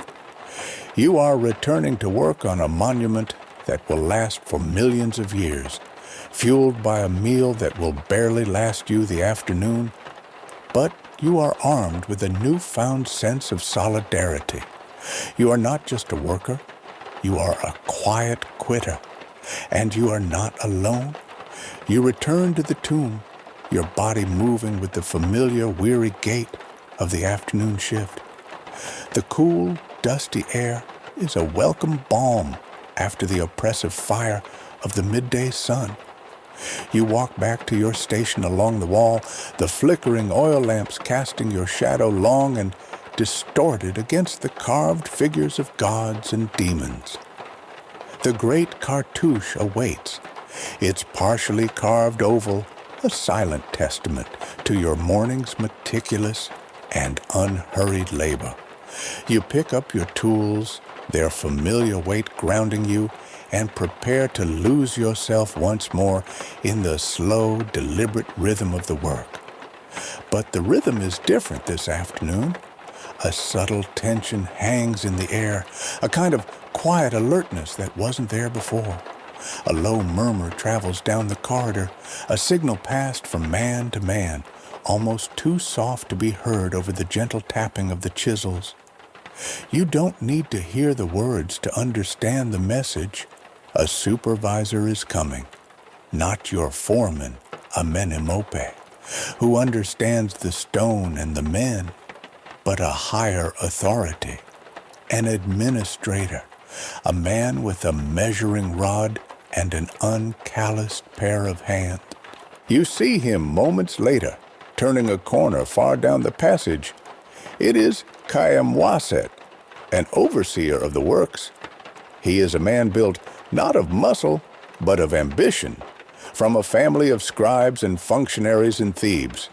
You are returning to work on a monument that will last for millions of years, fueled by a meal that will barely last you the afternoon, but you are armed with a newfound sense of solidarity. You are not just a worker, you are a quiet quitter, and you are not alone. You return to the tomb, your body moving with the familiar weary gait of the afternoon shift. The cool, dusty air is a welcome balm after the oppressive fire of the midday sun. You walk back to your station along the wall, the flickering oil lamps casting your shadow long and distorted against the carved figures of gods and demons. The great cartouche awaits, its partially carved oval a silent testament to your morning's meticulous and unhurried labor. You pick up your tools, their familiar weight grounding you, and prepare to lose yourself once more in the slow, deliberate rhythm of the work. But the rhythm is different this afternoon. A subtle tension hangs in the air, a kind of quiet alertness that wasn't there before. A low murmur travels down the corridor, a signal passed from man to man, almost too soft to be heard over the gentle tapping of the chisels. You don't need to hear the words to understand the message. A supervisor is coming, not your foreman, a menemope, who understands the stone and the men, but a higher authority, an administrator, a man with a measuring rod and an uncalloused pair of hands. You see him moments later, turning a corner far down the passage. It is Kayamwaset, an overseer of the works. He is a man built not of muscle, but of ambition, from a family of scribes and functionaries in Thebes.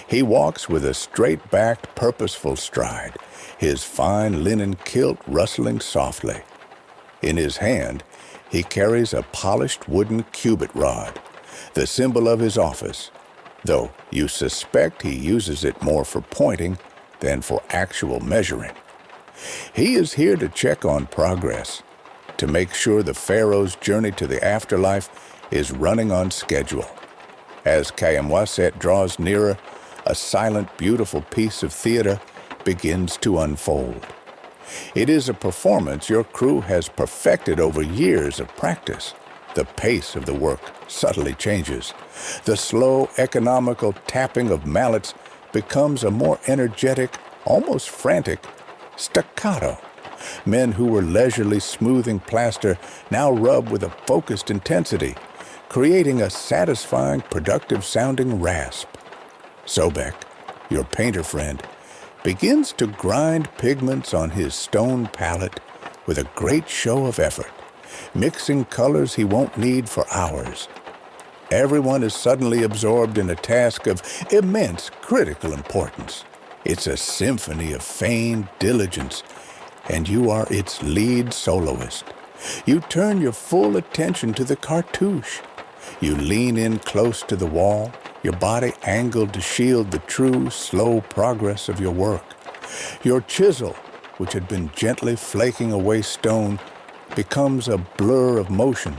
He walks with a straight-backed, purposeful stride, his fine linen kilt rustling softly. In his hand, he carries a polished wooden cubit rod, the symbol of his office, though you suspect he uses it more for pointing than for actual measuring. He is here to check on progress, to make sure the pharaoh's journey to the afterlife is running on schedule. As Kayamwaset draws nearer, a silent, beautiful piece of theater begins to unfold. It is a performance your crew has perfected over years of practice. The pace of the work subtly changes. The slow, economical tapping of mallets becomes a more energetic, almost frantic staccato. Men who were leisurely smoothing plaster now rub with a focused intensity, creating a satisfying, productive-sounding rasp. Sobek, your painter friend, begins to grind pigments on his stone palette with a great show of effort, mixing colors he won't need for hours. Everyone is suddenly absorbed in a task of immense critical importance. It's a symphony of feigned diligence, and you are its lead soloist. You turn your full attention to the cartouche. You lean in close to the wall, your body angled to shield the true, slow progress of your work. Your chisel, which had been gently flaking away stone, becomes a blur of motion.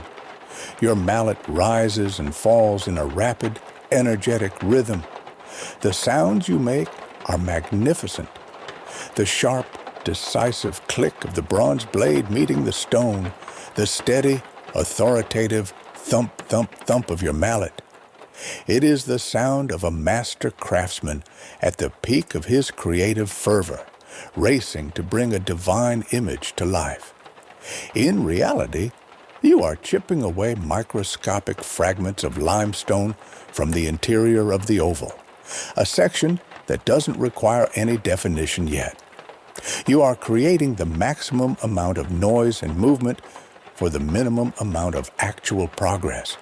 Your mallet rises and falls in a rapid, energetic rhythm. The sounds you make are magnificent. The sharp, decisive click of the bronze blade meeting the stone, the steady, authoritative thump, thump, thump of your mallet. It is the sound of a master craftsman at the peak of his creative fervor, racing to bring a divine image to life. In reality, you are chipping away microscopic fragments of limestone from the interior of the oval, a section that doesn't require any definition yet. You are creating the maximum amount of noise and movement for the minimum amount of actual progress.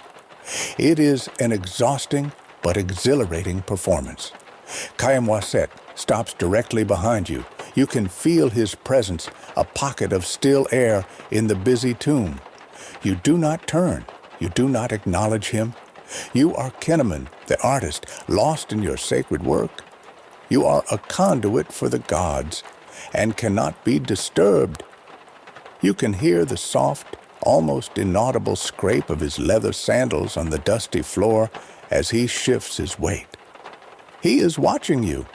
It is an exhausting but exhilarating performance. Kayamwaset stops directly behind you. You can feel his presence, a pocket of still air in the busy tomb. You do not turn. You do not acknowledge him. You are Kenneman, the artist, lost in your sacred work. You are a conduit for the gods and cannot be disturbed. You can hear the soft, almost inaudible scrape of his leather sandals on the dusty floor as he shifts his weight. He is watching you,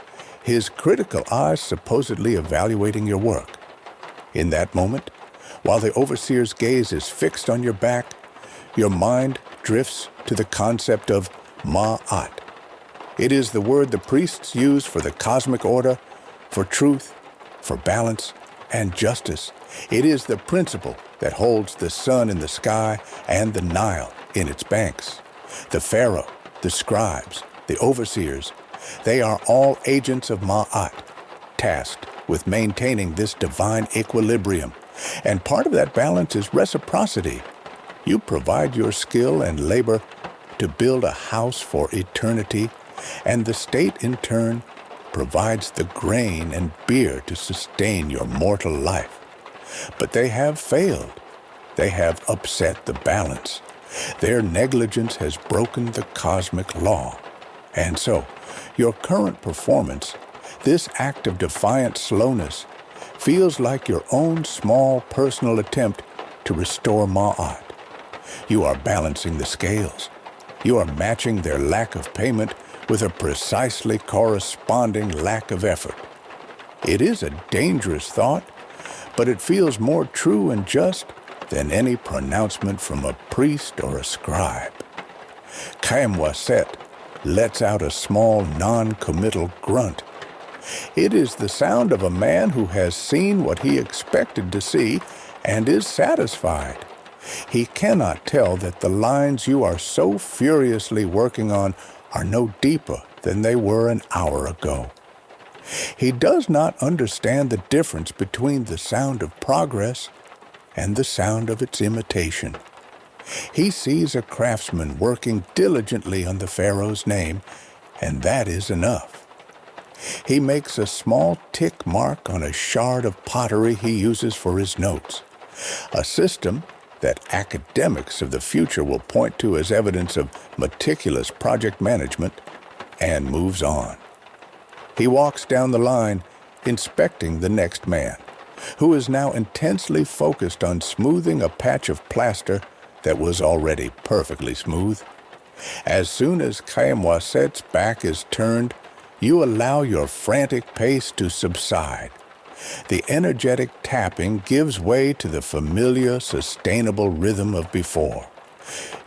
his critical eyes supposedly evaluating your work. In that moment, while the overseer's gaze is fixed on your back, your mind drifts to the concept of ma'at. It is the word the priests use for the cosmic order, for truth, for balance, and justice. It is the principle that holds the sun in the sky and the Nile in its banks. The pharaoh, the scribes, the overseers, they are all agents of Ma'at, tasked with maintaining this divine equilibrium. And part of that balance is reciprocity. You provide your skill and labor to build a house for eternity, and the state in turn provides the grain and beer to sustain your mortal life. But they have failed. They have upset the balance. Their negligence has broken the cosmic law. And so, your current performance, this act of defiant slowness, feels like your own small personal attempt to restore Ma'at. You are balancing the scales. You are matching their lack of payment with a precisely corresponding lack of effort. It is a dangerous thought, but it feels more true and just than any pronouncement from a priest or a scribe. Khaem lets out a small non-committal grunt. It is the sound of a man who has seen what he expected to see and is satisfied. He cannot tell that the lines you are so furiously working on are no deeper than they were an hour ago. He does not understand the difference between the sound of progress and the sound of its imitation. He sees a craftsman working diligently on the pharaoh's name, and that is enough. He makes a small tick mark on a shard of pottery he uses for his notes, a system that academics of the future will point to as evidence of meticulous project management, and moves on. He walks down the line, inspecting the next man, who is now intensely focused on smoothing a patch of plaster that was already perfectly smooth. As soon as Khaem back is turned, you allow your frantic pace to subside. The energetic tapping gives way to the familiar, sustainable rhythm of before.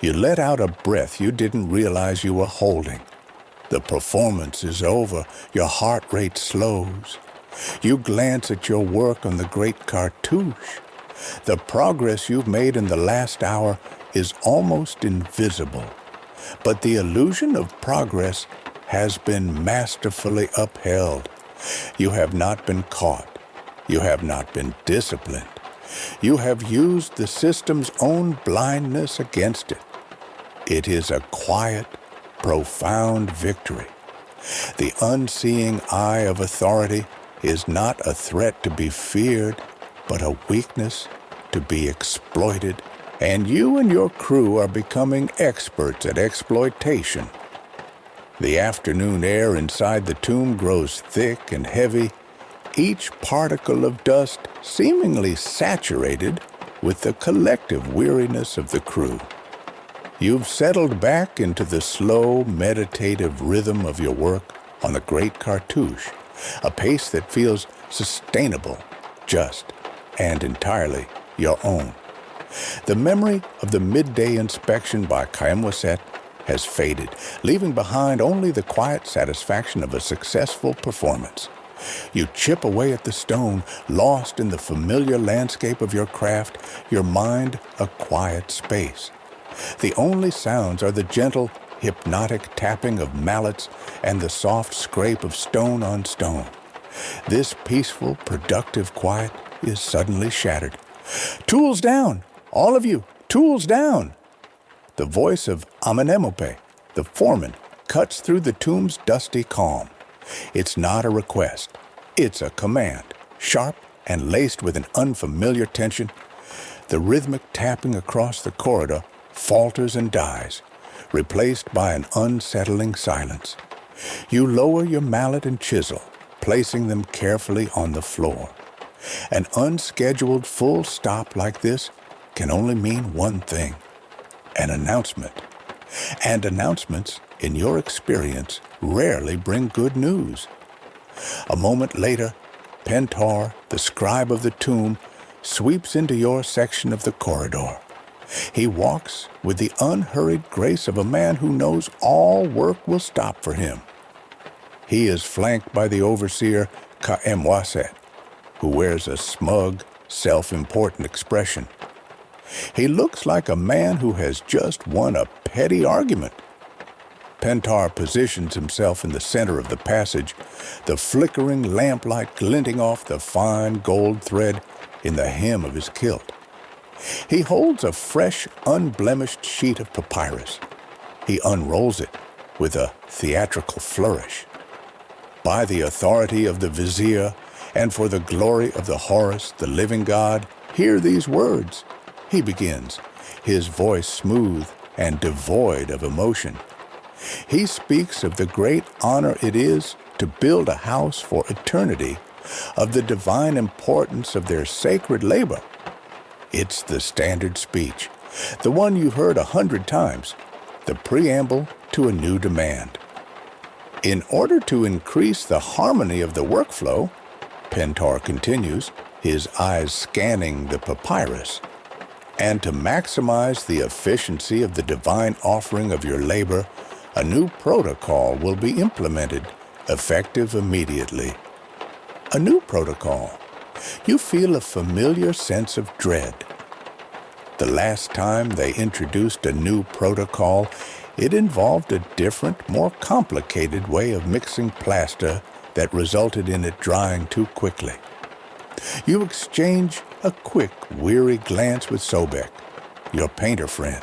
You let out a breath you didn't realize you were holding. The performance is over. Your heart rate slows. You glance at your work on the great cartouche. The progress you've made in the last hour is almost invisible. But the illusion of progress has been masterfully upheld. You have not been caught. You have not been disciplined. You have used the system's own blindness against it. It is a quiet, profound victory. The unseeing eye of authority is not a threat to be feared, but a weakness to be exploited. And you and your crew are becoming experts at exploitation. The afternoon air inside the tomb grows thick and heavy, each particle of dust seemingly saturated with the collective weariness of the crew. You've settled back into the slow, meditative rhythm of your work on the great cartouche, a pace that feels sustainable, just, and entirely your own. The memory of the midday inspection by Khaem has faded, leaving behind only the quiet satisfaction of a successful performance. You chip away at the stone, lost in the familiar landscape of your craft, your mind a quiet space. The only sounds are the gentle, hypnotic tapping of mallets and the soft scrape of stone on stone. This peaceful, productive quiet is suddenly shattered. "Tools down! All of you, tools down!" The voice of Amenemope, the foreman, cuts through the tomb's dusty calm. It's not a request. It's a command, sharp and laced with an unfamiliar tension. The rhythmic tapping across the corridor falters and dies, replaced by an unsettling silence. You lower your mallet and chisel, placing them carefully on the floor. An unscheduled full stop like this can only mean one thing: an announcement. And announcements, in your experience, rarely bring good news. A moment later, Pentar, the scribe of the tomb, sweeps into your section of the corridor. He walks with the unhurried grace of a man who knows all work will stop for him. He is flanked by the overseer Ka'em Waset, who wears a smug, self-important expression. He looks like a man who has just won a petty argument. Pentar positions himself in the center of the passage, the flickering lamplight glinting off the fine gold thread in the hem of his kilt. He holds a fresh, unblemished sheet of papyrus. He unrolls it with a theatrical flourish. By the authority of the vizier, and for the glory of the Horus, the living God, hear these words. He begins, his voice smooth and devoid of emotion. He speaks of the great honor it is to build a house for eternity, of the divine importance of their sacred labor. It's the standard speech, the one you've heard 100 times, the preamble to a new demand. In order to increase the harmony of the workflow, Pentar continues, his eyes scanning the papyrus, and to maximize the efficiency of the divine offering of your labor, a new protocol will be implemented, effective immediately. A new protocol. You feel a familiar sense of dread. The last time they introduced a new protocol, it involved a different, more complicated way of mixing plaster that resulted in it drying too quickly. You exchange a quick, weary glance with Sobek, your painter friend.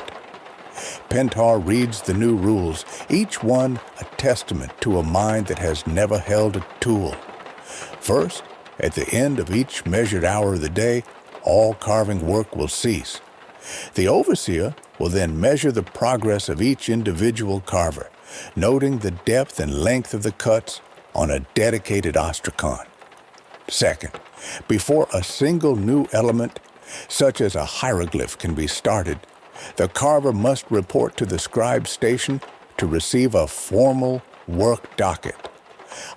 Pentar reads the new rules, each one a testament to a mind that has never held a tool. First, at the end of each measured hour of the day, all carving work will cease. The overseer will then measure the progress of each individual carver, noting the depth and length of the cuts on a dedicated ostracon. Second, before a single new element, such as a hieroglyph, can be started, the carver must report to the scribe station to receive a formal work docket,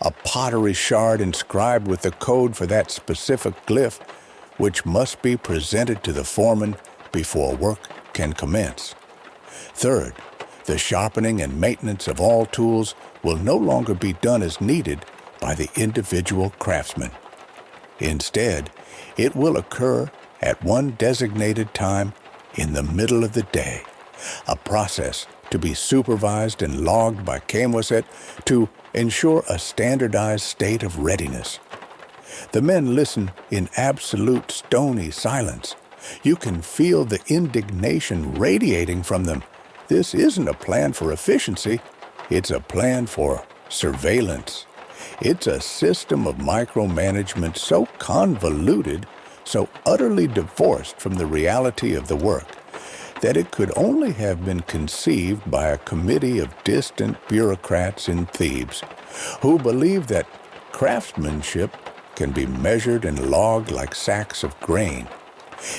a pottery shard inscribed with the code for that specific glyph, which must be presented to the foreman before work can commence. Third, the sharpening and maintenance of all tools will no longer be done as needed by the individual craftsman. Instead, it will occur at one designated time in the middle of the day, a process to be supervised and logged by Kamwaset to ensure a standardized state of readiness. The men listen in absolute stony silence. You can feel the indignation radiating from them. This isn't a plan for efficiency. It's a plan for surveillance. It's a system of micromanagement so convoluted, so utterly divorced from the reality of the work, that it could only have been conceived by a committee of distant bureaucrats in Thebes who believe that craftsmanship can be measured and logged like sacks of grain.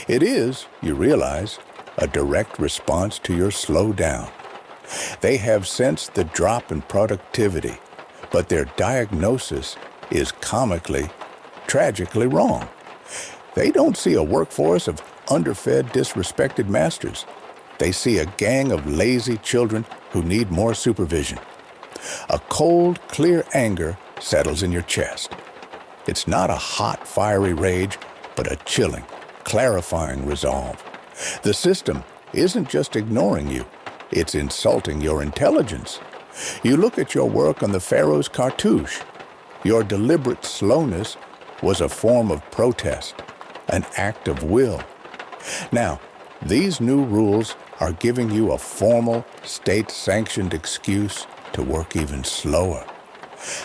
It is, you realize, a direct response to your slowdown. They have sensed the drop in productivity, but their diagnosis is comically, tragically wrong. They don't see a workforce of underfed, disrespected masters. They see a gang of lazy children who need more supervision. A cold, clear anger settles in your chest. It's not a hot, fiery rage, but a chilling, clarifying resolve. The system isn't just ignoring you, it's insulting your intelligence. You look at your work on the pharaoh's cartouche. Your deliberate slowness was a form of protest, an act of will. Now, these new rules are giving you a formal, state-sanctioned excuse to work even slower.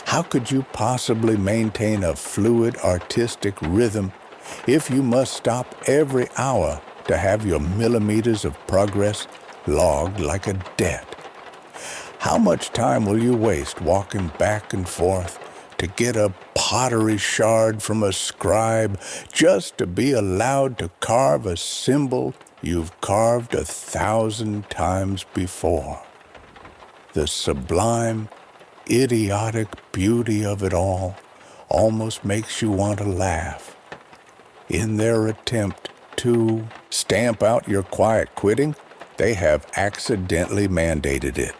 How could you possibly maintain a fluid, artistic rhythm if you must stop every hour to have your millimeters of progress logged like a debt? How much time will you waste walking back and forth to get a pottery shard from a scribe just to be allowed to carve a symbol you've carved 1,000 times before. The sublime, idiotic beauty of it all almost makes you want to laugh. In their attempt to stamp out your quiet quitting, they have accidentally mandated it.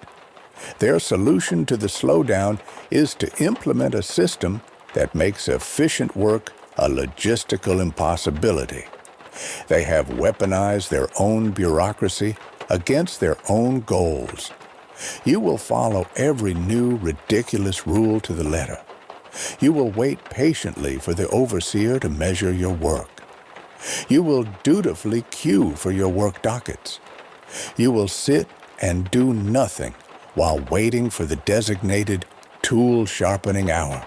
Their solution to the slowdown is to implement a system that makes efficient work a logistical impossibility. They have weaponized their own bureaucracy against their own goals. You will follow every new ridiculous rule to the letter. You will wait patiently for the overseer to measure your work. You will dutifully queue for your work dockets. You will sit and do nothing while waiting for the designated tool sharpening hour.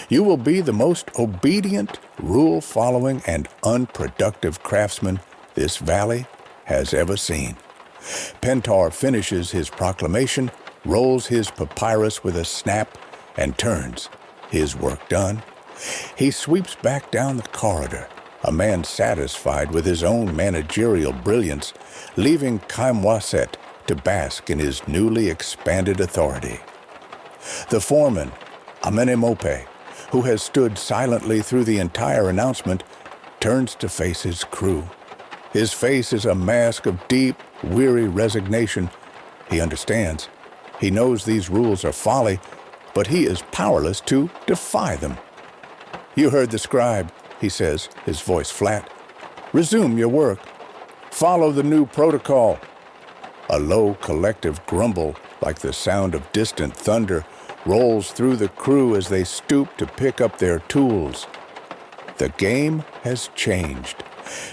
You will be the most obedient, rule-following, and unproductive craftsman this valley has ever seen. Pentar finishes his proclamation, rolls his papyrus with a snap, and turns, his work done. He sweeps back down the corridor, a man satisfied with his own managerial brilliance, leaving Kaimwaset to bask in his newly expanded authority. The foreman, Amenemope, who has stood silently through the entire announcement, turns to face his crew. His face is a mask of deep, weary resignation. He understands. He knows these rules are folly, but he is powerless to defy them. "You heard the scribe," he says, his voice flat. "Resume your work. Follow the new protocol." A low collective grumble, like the sound of distant thunder, rolls through the crew as they stoop to pick up their tools. The game has changed.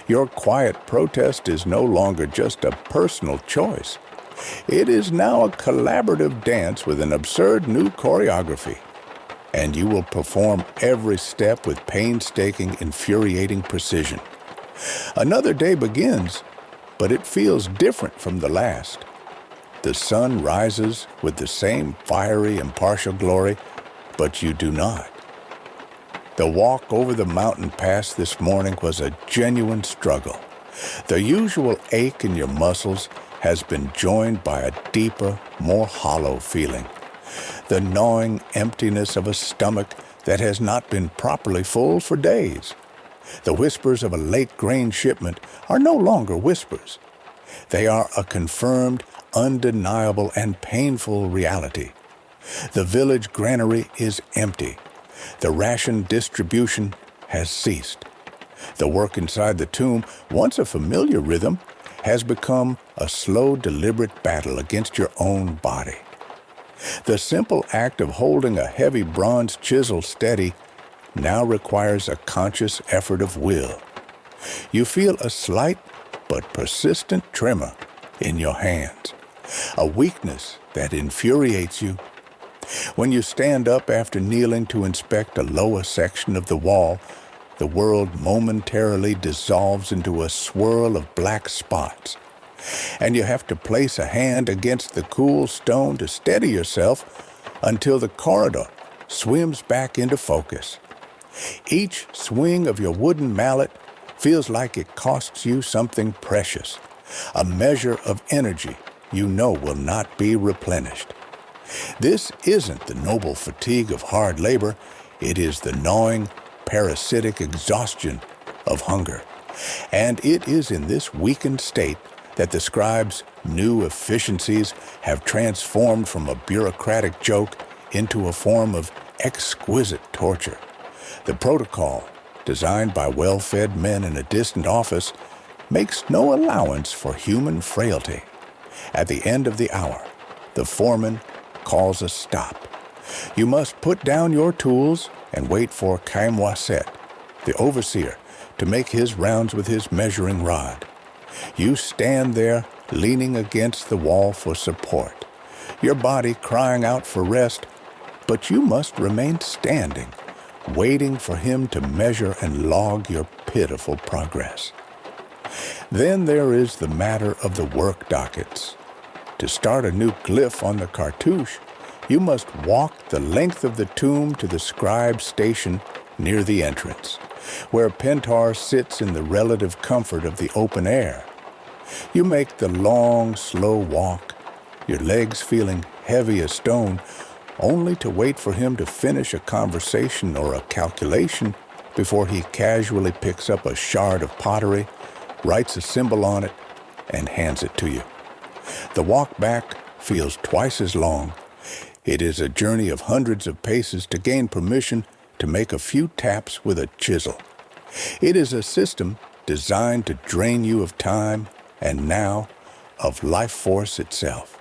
Your quiet protest is no longer just a personal choice. It is now a collaborative dance with an absurd new choreography. And you will perform every step with painstaking, infuriating precision. Another day begins, but it feels different from the last. The sun rises with the same fiery, impartial glory, but you do not. The walk over the mountain pass this morning was a genuine struggle. The usual ache in your muscles has been joined by a deeper, more hollow feeling. The gnawing emptiness of a stomach that has not been properly full for days. The whispers of a late grain shipment are no longer whispers. They are a confirmed, undeniable, and painful reality. The village granary is empty. The ration distribution has ceased. The work inside the tomb, once a familiar rhythm, has become a slow, deliberate battle against your own body. The simple act of holding a heavy bronze chisel steady now requires a conscious effort of will. You feel a slight but persistent tremor in your hands, a weakness that infuriates you. When you stand up after kneeling to inspect a lower section of the wall, the world momentarily dissolves into a swirl of black spots, and you have to place a hand against the cool stone to steady yourself until the corridor swims back into focus. Each swing of your wooden mallet feels like it costs you something precious, a measure of energy you know will not be replenished. This isn't the noble fatigue of hard labor, it is the gnawing, parasitic exhaustion of hunger. And it is in this weakened state that the scribe's new efficiencies have transformed from a bureaucratic joke into a form of exquisite torture. The protocol, designed by well-fed men in a distant office, makes no allowance for human frailty. At the end of the hour, the foreman calls a stop. You must put down your tools and wait for Kaimwaset, the overseer, to make his rounds with his measuring rod. You stand there, leaning against the wall for support, your body crying out for rest, but you must remain standing, waiting for him to measure and log your pitiful progress. Then there is the matter of the work dockets. To start a new glyph on the cartouche, You must walk the length of the tomb to the scribe's station near the entrance, where Pentar sits in the relative comfort of the open air. You make the long, slow walk, your legs feeling heavy as stone, only to wait for him to finish a conversation or a calculation before he casually picks up a shard of pottery, writes a symbol on it, and hands it to you. The walk back feels twice as long. It is a journey of hundreds of paces to gain permission to make a few taps with a chisel. It is a system designed to drain you of time and now of life force itself.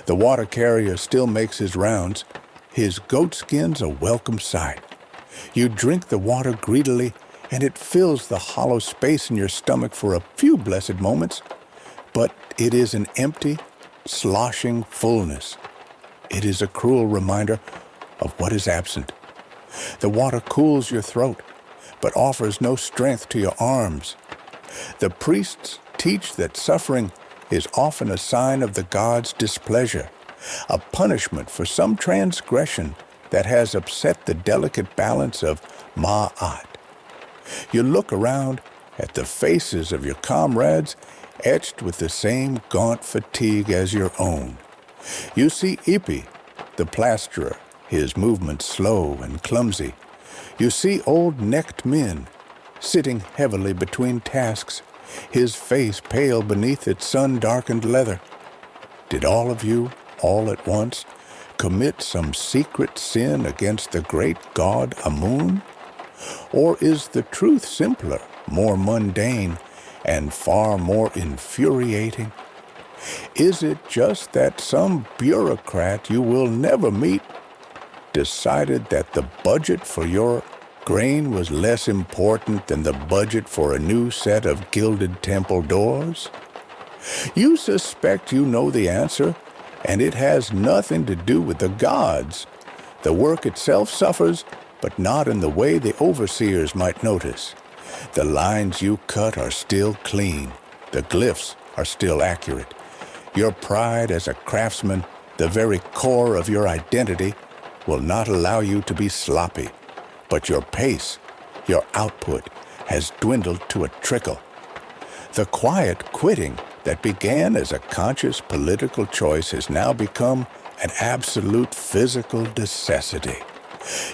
The water carrier still makes his rounds, his goatskin's a welcome sight. You drink the water greedily, and it fills the hollow space in your stomach for a few blessed moments, but it is an empty, sloshing fullness. It is a cruel reminder of what is absent. The water cools your throat, but offers no strength to your arms. The priests teach that suffering is often a sign of the gods' displeasure, a punishment for some transgression that has upset the delicate balance of Ma'at. You look around at the faces of your comrades etched with the same gaunt fatigue as your own. You see Ipi, the plasterer, his movements slow and clumsy. You see old necked men sitting heavily between tasks, his face pale beneath its sun-darkened leather. Did all of you, all at once, commit some secret sin against the great god Amun? Or is the truth simpler, more mundane, and far more infuriating? Is it just that some bureaucrat you will never meet decided that the budget for your grain was less important than the budget for a new set of gilded temple doors? You suspect you know the answer, and it has nothing to do with the gods. The work itself suffers, but not in the way the overseers might notice. The lines you cut are still clean. The glyphs are still accurate. Your pride as a craftsman, the very core of your identity, will not allow you to be sloppy. But your pace, your output, has dwindled to a trickle. The quiet quitting that began as a conscious political choice has now become an absolute physical necessity.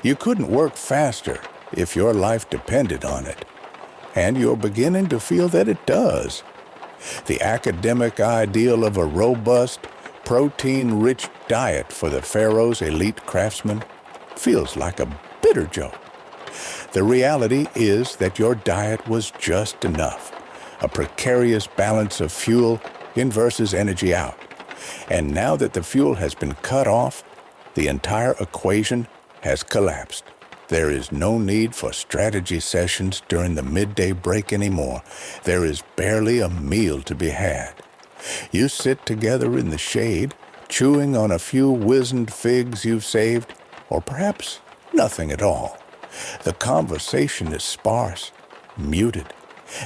You couldn't work faster if your life depended on it, and you're beginning to feel that it does. The academic ideal of a robust, protein-rich diet for the pharaohs' elite craftsmen feels like a bitter joke. The reality is that your diet was just enough, a precarious balance of fuel in versus energy out. And now that the fuel has been cut off, the entire equation has collapsed. There is no need for strategy sessions during the midday break anymore. There is barely a meal to be had. You sit together in the shade, chewing on a few wizened figs you've saved, or perhaps nothing at all. The conversation is sparse, muted.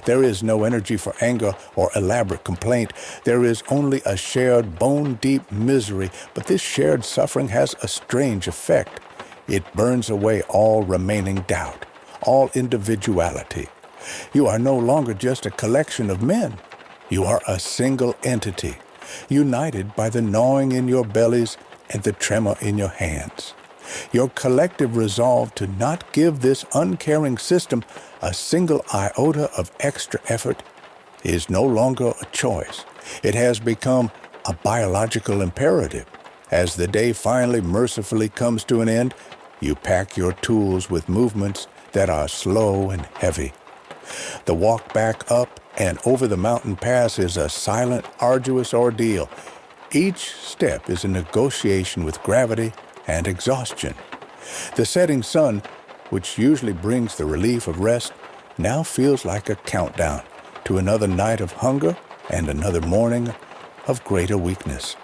There is no energy for anger or elaborate complaint. There is only a shared bone-deep misery, but this shared suffering has a strange effect. It burns away all remaining doubt, all individuality. You are no longer just a collection of men. You are a single entity, united by the gnawing in your bellies and the tremor in your hands. Your collective resolve to not give this uncaring system a single iota of extra effort is no longer a choice. It has become a biological imperative. As the day finally mercifully comes to an end, you pack your tools with movements that are slow and heavy. The walk back up and over the mountain pass is a silent, arduous ordeal. Each step is a negotiation with gravity and exhaustion. The setting sun, which usually brings the relief of rest, now feels like a countdown to another night of hunger and another morning of greater weakness.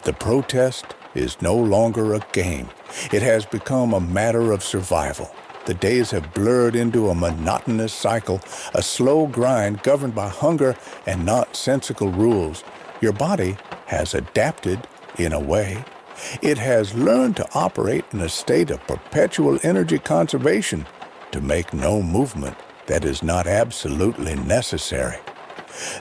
The protest is no longer a game. It has become a matter of survival. The days have blurred into a monotonous cycle, a slow grind governed by hunger and nonsensical rules. Your body has adapted in a way. It has learned to operate in a state of perpetual energy conservation, to make no movement that is not absolutely necessary.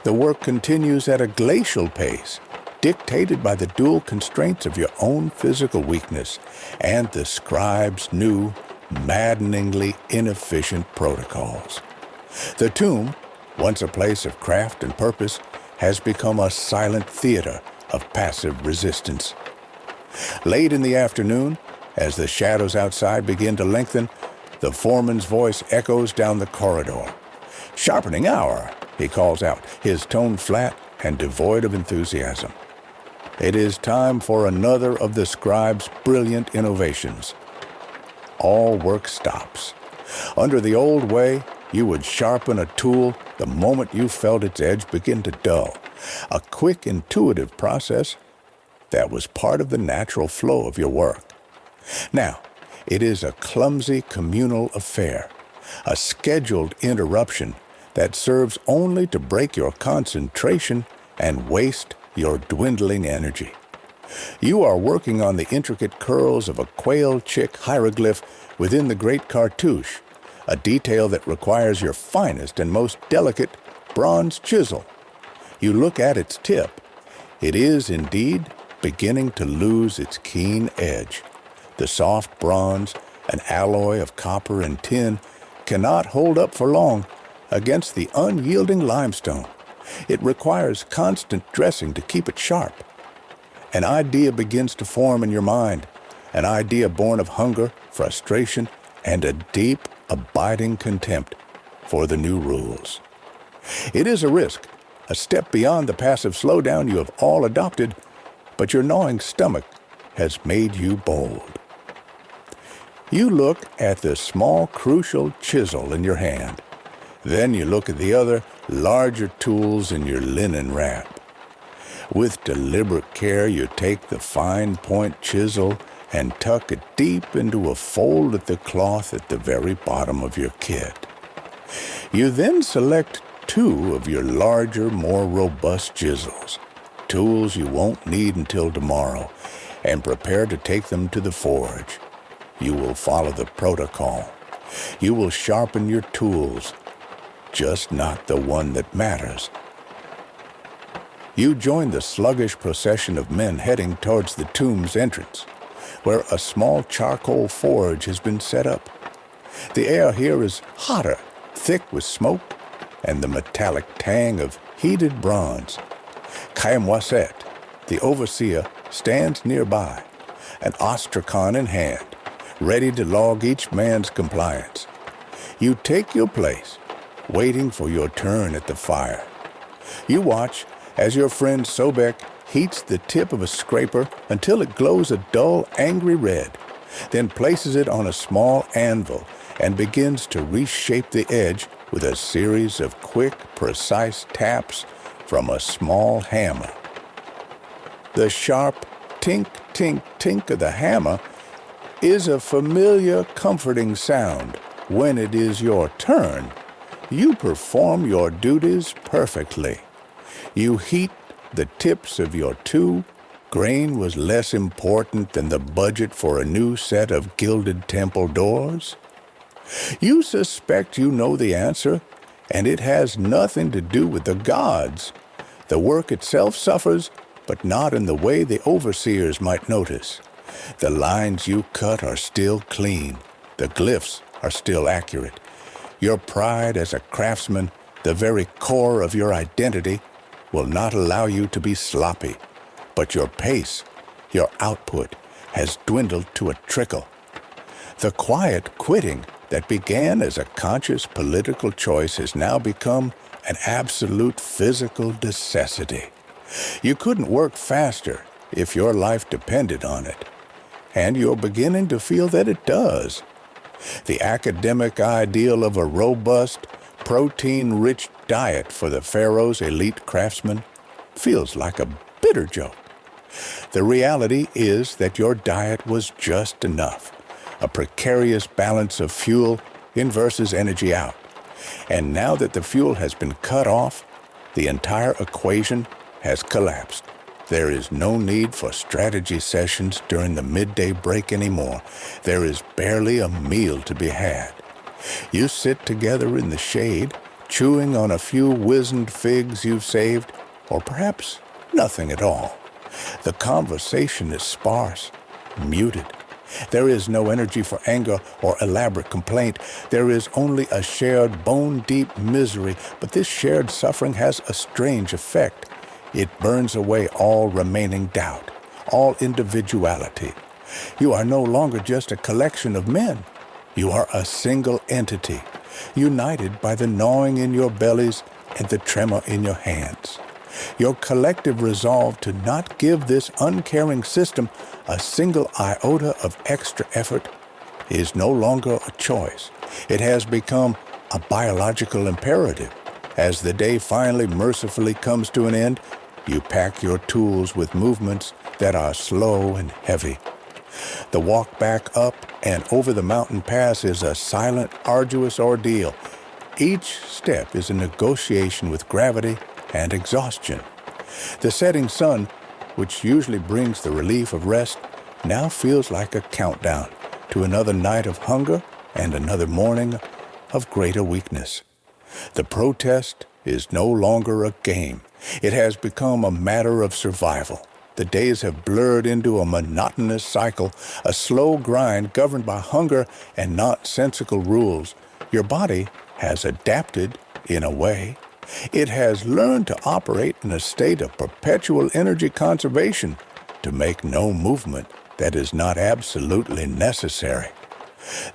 The work continues at a glacial pace, dictated by the dual constraints of your own physical weakness and the scribe's new, maddeningly inefficient protocols. The tomb, once a place of craft and purpose, has become a silent theater of passive resistance. Late in the afternoon, as the shadows outside begin to lengthen, the foreman's voice echoes down the corridor. "Sharpening hour," he calls out, his tone flat and devoid of enthusiasm. It is time for another of the scribe's brilliant innovations. All work stops. Under the old way, you would sharpen a tool the moment you felt its edge begin to dull. A quick, intuitive process that was part of the natural flow of your work. Now, it is a clumsy communal affair, a scheduled interruption that serves only to break your concentration and waste your dwindling energy. You are working on the intricate curls of a quail chick hieroglyph within the great cartouche, a detail that requires your finest and most delicate bronze chisel. You look at its tip. It is indeed beginning to lose its keen edge. The soft bronze, an alloy of copper and tin, cannot hold up for long against the unyielding limestone. It requires constant dressing to keep it sharp. An idea begins to form in your mind, an idea born of hunger, frustration, and a deep, abiding contempt for the new rules. It is a risk, a step beyond the passive slowdown you have all adopted, but your gnawing stomach has made you bold. You look at the small, crucial chisel in your hand. Then you look at the other, larger tools in your linen wrap. With deliberate care, you take the fine point chisel and tuck it deep into a fold of the cloth at the very bottom of your kit. You then select two of your larger, more robust chisels, tools you won't need until tomorrow, and prepare to take them to the forge. You will follow the protocol. You will sharpen your tools, just not the one that matters. You join the sluggish procession of men heading towards the tomb's entrance, where a small charcoal forge has been set up. The air here is hotter, thick with smoke, and the metallic tang of heated bronze. Kayamwaset, the overseer, stands nearby, an ostrakhan in hand, ready to log each man's compliance. You take your place, waiting for your turn at the fire. You watch as your friend Sobek heats the tip of a scraper until it glows a dull, angry red, then places it on a small anvil and begins to reshape the edge with a series of quick, precise taps from a small hammer. The sharp tink, tink, tink of the hammer is a familiar, comforting sound. When it is your turn, you perform your duties perfectly. You heat the tips of your two. Grain was less important than the budget for a new set of gilded temple doors. You suspect you know the answer, and it has nothing to do with the gods. The work itself suffers, but not in the way the overseers might notice. The lines you cut are still clean. The glyphs are still accurate. Your pride as a craftsman, the very core of your identity, will not allow you to be sloppy. But your pace, your output, has dwindled to a trickle. The quiet quitting that began as a conscious political choice has now become an absolute physical necessity. You couldn't work faster if your life depended on it, and you're beginning to feel that it does. The academic ideal of a robust, protein-rich diet for the pharaohs' elite craftsmen feels like a bitter joke. The reality is that your diet was just enough, a precarious balance of fuel in versus energy out. And now that the fuel has been cut off, the entire equation has collapsed. There is no need for strategy sessions during the midday break anymore. There is barely a meal to be had. You sit together in the shade, chewing on a few wizened figs you've saved, or perhaps nothing at all. The conversation is sparse, muted. There is no energy for anger or elaborate complaint. There is only a shared bone-deep misery, but this shared suffering has a strange effect. It burns away all remaining doubt, all individuality. You are no longer just a collection of men. You are a single entity, united by the gnawing in your bellies and the tremor in your hands. Your collective resolve to not give this uncaring system a single iota of extra effort is no longer a choice. It has become a biological imperative. As the day finally mercifully comes to an end, you pack your tools with movements that are slow and heavy. The walk back up and over the mountain pass is a silent, arduous ordeal. Each step is a negotiation with gravity and exhaustion. The setting sun, which usually brings the relief of rest, now feels like a countdown to another night of hunger and another morning of greater weakness. The protest is no longer a game. It has become a matter of survival. The days have blurred into a monotonous cycle, a slow grind governed by hunger and nonsensical rules. Your body has adapted in a way. It has learned to operate in a state of perpetual energy conservation, to make no movement that is not absolutely necessary.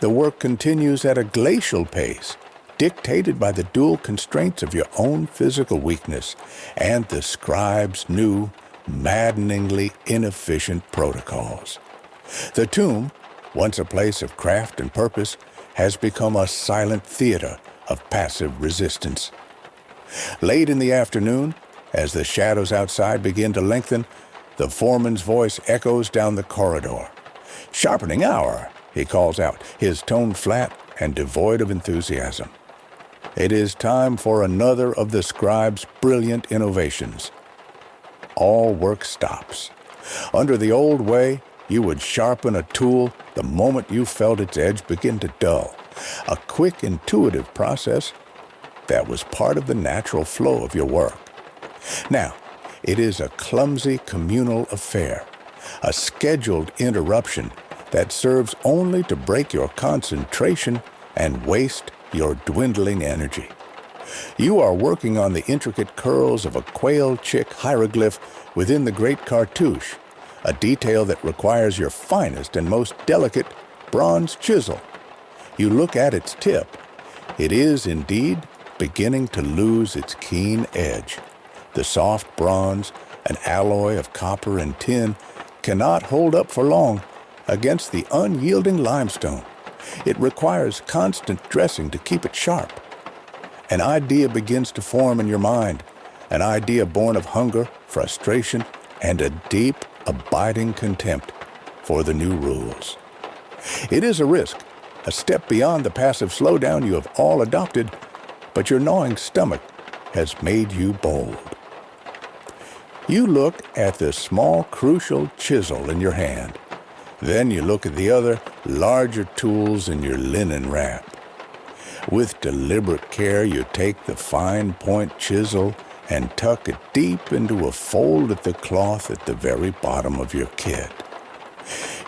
The work continues at a glacial pace, dictated by the dual constraints of your own physical weakness and the scribe's new, maddeningly inefficient protocols. The tomb, once a place of craft and purpose, has become a silent theater of passive resistance. Late in the afternoon, as the shadows outside begin to lengthen, the foreman's voice echoes down the corridor. "Sharpening hour," he calls out, his tone flat and devoid of enthusiasm. It is time for another of the scribe's brilliant innovations. All work stops. Under the old way, you would sharpen a tool the moment you felt its edge begin to dull. A quick, intuitive process that was part of the natural flow of your work. Now, it is a clumsy communal affair, a scheduled interruption that serves only to break your concentration and waste your dwindling energy. You are working on the intricate curls of a quail chick hieroglyph within the great cartouche, a detail that requires your finest and most delicate bronze chisel. You look at its tip. It is indeed beginning to lose its keen edge. The soft bronze, an alloy of copper and tin, cannot hold up for long against the unyielding limestone. It requires constant dressing to keep it sharp. An idea begins to form in your mind, an idea born of hunger, frustration, and a deep, abiding contempt for the new rules. It is a risk, a step beyond the passive slowdown you have all adopted, but your gnawing stomach has made you bold. You look at the small, crucial chisel in your hand. Then you look at the other, larger tools in your linen wrap. With deliberate care, you take the fine point chisel and tuck it deep into a fold of the cloth at the very bottom of your kit.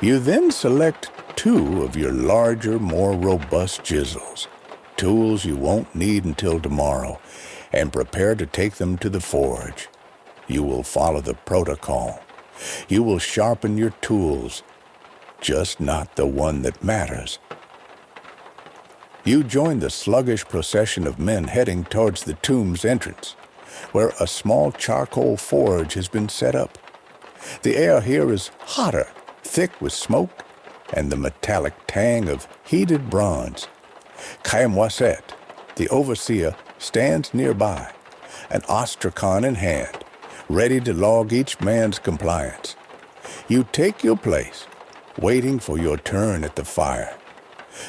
You then select two of your larger, more robust chisels, tools you won't need until tomorrow, and prepare to take them to the forge. You will follow the protocol. You will sharpen your tools, just not the one that matters. You join the sluggish procession of men heading towards the tomb's entrance, where a small charcoal forge has been set up. The air here is hotter, thick with smoke and the metallic tang of heated bronze. Khaimwaset, the overseer, stands nearby, an ostrakhan in hand, ready to log each man's compliance. You take your place, waiting for your turn at the fire.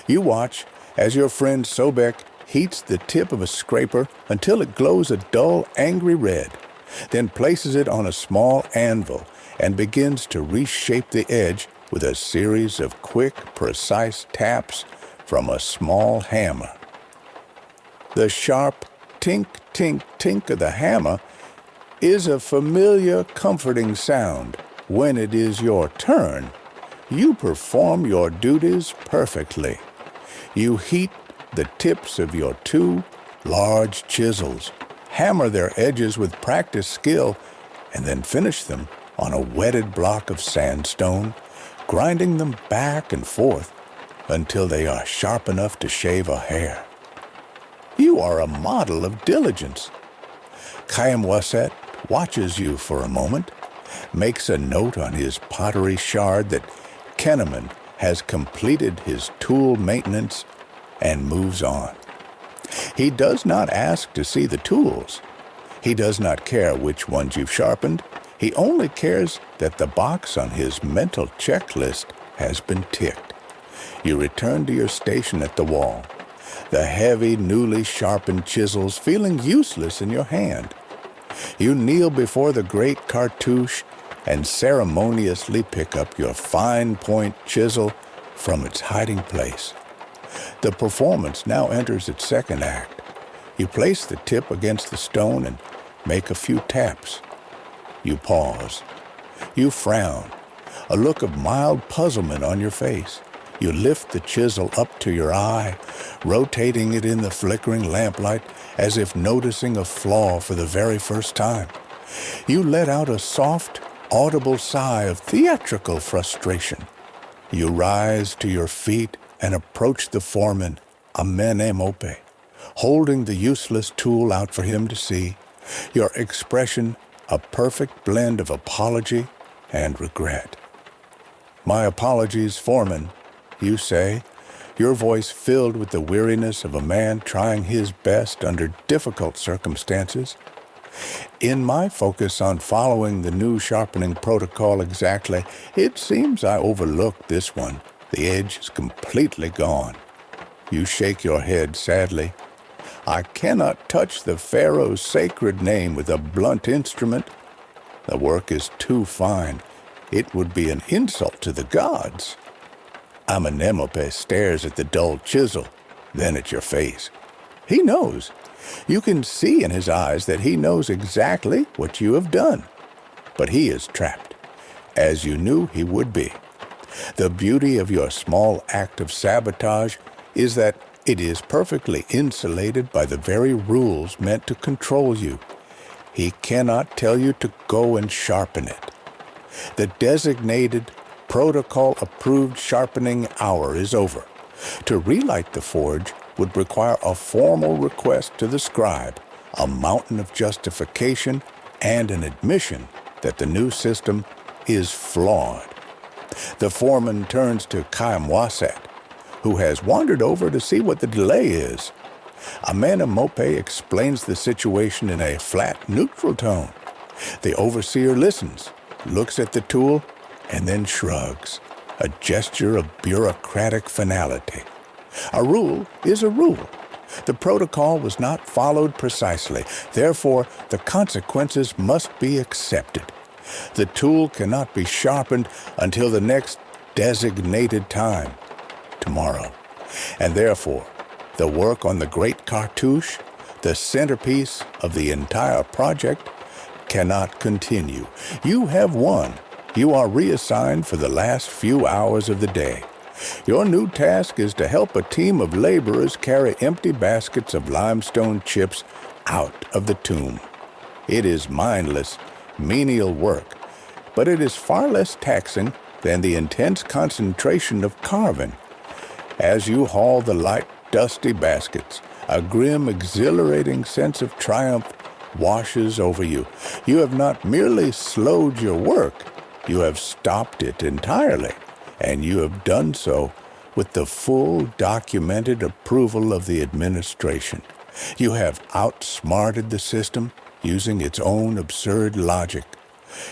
You watch as your friend Sobek heats the tip of a scraper until it glows a dull, angry red. then places it on a small anvil and begins to reshape the edge with a series of quick, precise taps from a small hammer. The sharp tink, tink, tink of the hammer is a familiar, comforting sound. When it is your turn, you perform your duties perfectly. You heat the tips of your two large chisels, hammer their edges with practiced skill, and then finish them on a wetted block of sandstone, grinding them back and forth until they are sharp enough to shave a hair. You are a model of diligence. Khaim Wasset watches you for a moment, makes a note on his pottery shard that Kenneman has completed his tool maintenance, and moves on. He does not ask to see the tools. He does not care which ones you've sharpened. He only cares that the box on his mental checklist has been ticked. You return to your station at the wall, the heavy, newly sharpened chisels feeling useless in your hand. You kneel before the great cartouche and ceremoniously pick up your fine point chisel from its hiding place. The performance now enters its second act. You place the tip against the stone and make a few taps. You pause. You frown, a look of mild puzzlement on your face. You lift the chisel up to your eye, rotating it in the flickering lamplight as if noticing a flaw for the very first time. You let out a soft, audible sigh of theatrical frustration. You rise to your feet and approach the foreman, Amene Mope, holding the useless tool out for him to see, your expression a perfect blend of apology and regret. "My apologies, foreman," you say, your voice filled with the weariness of a man trying his best under difficult circumstances. In my focus on following the new sharpening protocol exactly, it seems I overlooked this one. The edge is completely gone. You shake your head sadly. I cannot touch the pharaoh's sacred name with a blunt instrument. The work is too fine. It would be an insult to the gods. Amenemope stares at the dull chisel, then at your face. He knows. You can see in his eyes that he knows exactly what you have done. But he is trapped, as you knew he would be. The beauty of your small act of sabotage is that it is perfectly insulated by the very rules meant to control you. He cannot tell you to go and sharpen it. The designated, protocol-approved sharpening hour is over. To relight the forge would require a formal request to the scribe, a mountain of justification, and an admission that the new system is flawed. The foreman turns to Khaim Wasset, who has wandered over to see what the delay is. Amene Mope explains the situation in a flat, neutral tone. The overseer listens, looks at the tool, and then shrugs, a gesture of bureaucratic finality. A rule is a rule. The protocol was not followed precisely. Therefore, the consequences must be accepted. The tool cannot be sharpened until the next designated time, tomorrow. And therefore, the work on the great cartouche, the centerpiece of the entire project, cannot continue. You have won. You are reassigned for the last few hours of the day. Your new task is to help a team of laborers carry empty baskets of limestone chips out of the tomb. It is mindless, menial work, but it is far less taxing than the intense concentration of carving. As you haul the light, dusty baskets, a grim, exhilarating sense of triumph washes over you. You have not merely slowed your work, you have stopped it entirely, and you have done so with the full documented approval of the administration. You have outsmarted the system using its own absurd logic.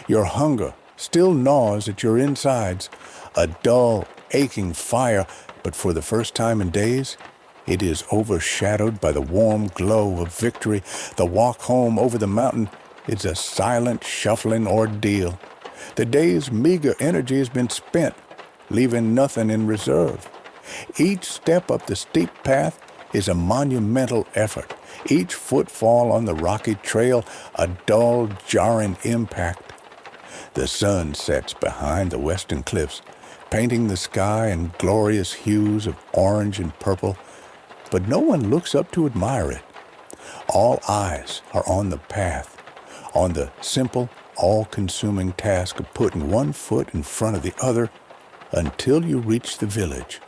Your hunger still gnaws at your insides, a dull, aching fire, but for the first time in days, it is overshadowed by the warm glow of victory. The walk home over the mountain It's a silent, shuffling ordeal. The day's meager energy has been spent, leaving nothing in reserve. Each step up the steep path is a monumental effort. Each footfall on the rocky trail, a dull, jarring impact. The sun sets behind the western cliffs, painting the sky in glorious hues of orange and purple, but no one looks up to admire it. All eyes are on the path, on the simple, all-consuming task of putting one foot in front of the other until you reach the village.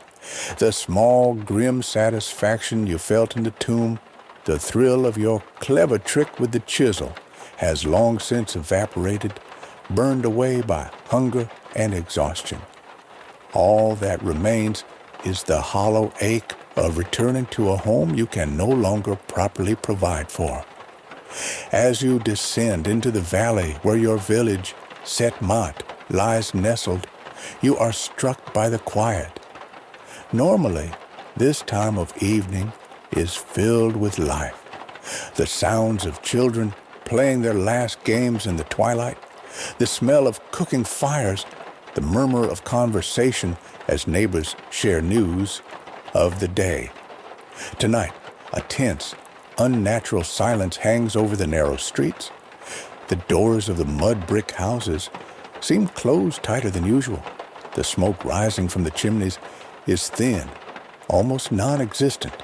The small, grim satisfaction you felt in the tomb, the thrill of your clever trick with the chisel, has long since evaporated, burned away by hunger and exhaustion. All that remains is the hollow ache of returning to a home you can no longer properly provide for. As you descend into the valley where your village, Set Mat, lies nestled, you are struck by the quiet. Normally, this time of evening is filled with life. The sounds of children playing their last games in the twilight, the smell of cooking fires, the murmur of conversation as neighbors share news of the day. Tonight, a tense, unnatural silence hangs over the narrow streets. The doors of the mud brick houses seem closed tighter than usual. The smoke rising from the chimneys is thin, almost non-existent.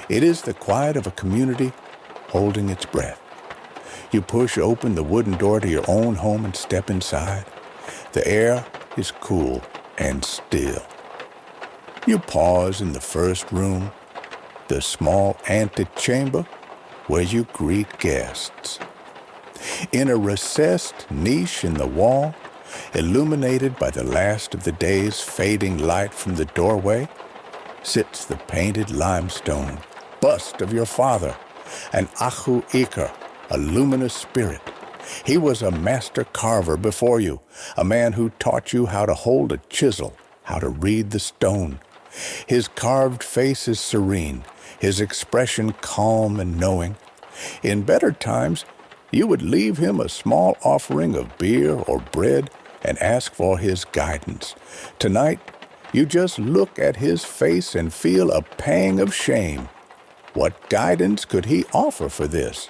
It is the quiet of a community holding its breath. You push open the wooden door to your own home and step inside. The air is cool and still. You pause in the first room, the small antechamber where you greet guests. In a recessed niche in the wall, illuminated by the last of the day's fading light from the doorway, sits the painted limestone bust of your father, an Achu Iker, a luminous spirit. He was a master carver before you, a man who taught you how to hold a chisel, how to read the stone. His carved face is serene, his expression calm and knowing. In better times, you would leave him a small offering of beer or bread and ask for his guidance. Tonight, you just look at his face and feel a pang of shame. What guidance could he offer for this?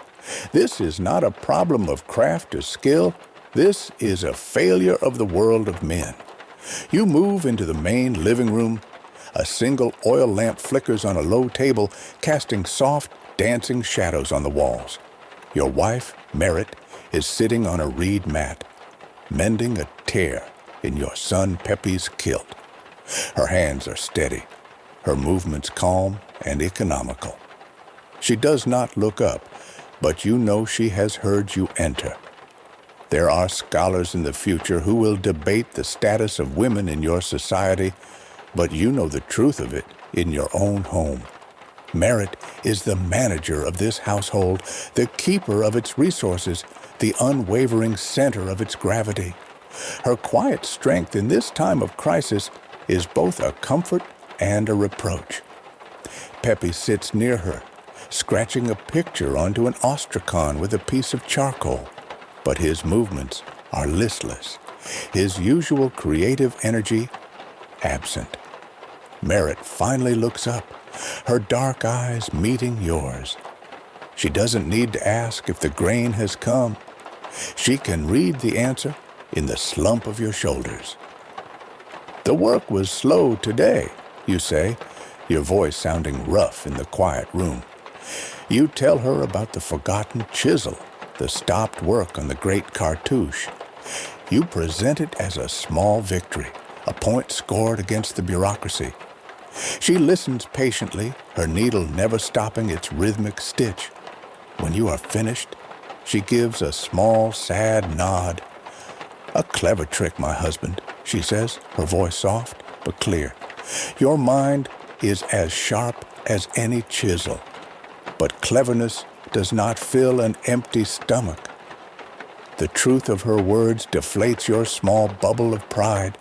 This is not a problem of craft or skill. This is a failure of the world of men. You move into the main living room. A single oil lamp flickers on a low table, casting soft, dancing shadows on the walls. Your wife, Merit, is sitting on a reed mat, mending a tear in your son Pepe's kilt. Her hands are steady, her movements calm and economical. She does not look up, but you know she has heard you enter. There are scholars in the future who will debate the status of women in your society, but you know the truth of it in your own home. Merit is the manager of this household, the keeper of its resources, the unwavering center of its gravity. Her quiet strength in this time of crisis is both a comfort and a reproach. Pepe sits near her, scratching a picture onto an ostrakhan with a piece of charcoal, but his movements are listless, his usual creative energy absent. Merit finally looks up, her dark eyes meeting yours. She doesn't need to ask if the grain has come. She can read the answer in the slump of your shoulders. The work was slow today, you say, your voice sounding rough in the quiet room. You tell her about the forgotten chisel, the stopped work on the great cartouche. You present it as a small victory, a point scored against the bureaucracy. She listens patiently, her needle never stopping its rhythmic stitch. When you are finished, she gives a small, sad nod. "A clever trick, my husband," she says, her voice soft but clear. "Your mind is as sharp as any chisel, but cleverness does not fill an empty stomach." The truth of her words deflates your small bubble of pride.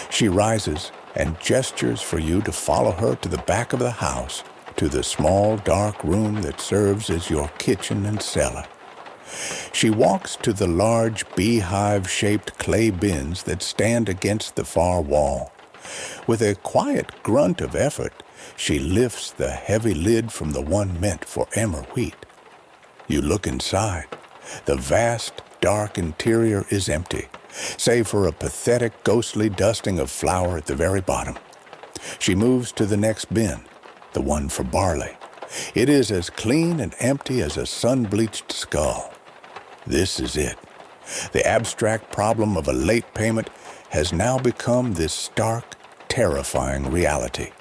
She rises and gestures for you to follow her to the back of the house, to the small dark room that serves as your kitchen and cellar. She walks to the large beehive-shaped clay bins that stand against the far wall. With a quiet grunt of effort, she lifts the heavy lid from the one meant for emmer wheat. You look inside. The vast, dark interior is empty, save for a pathetic, ghostly dusting of flour at the very bottom. She moves to the next bin, the one for barley. It is as clean and empty as a sun-bleached skull. This is it. The abstract problem of a late payment has now become this stark, terrifying reality.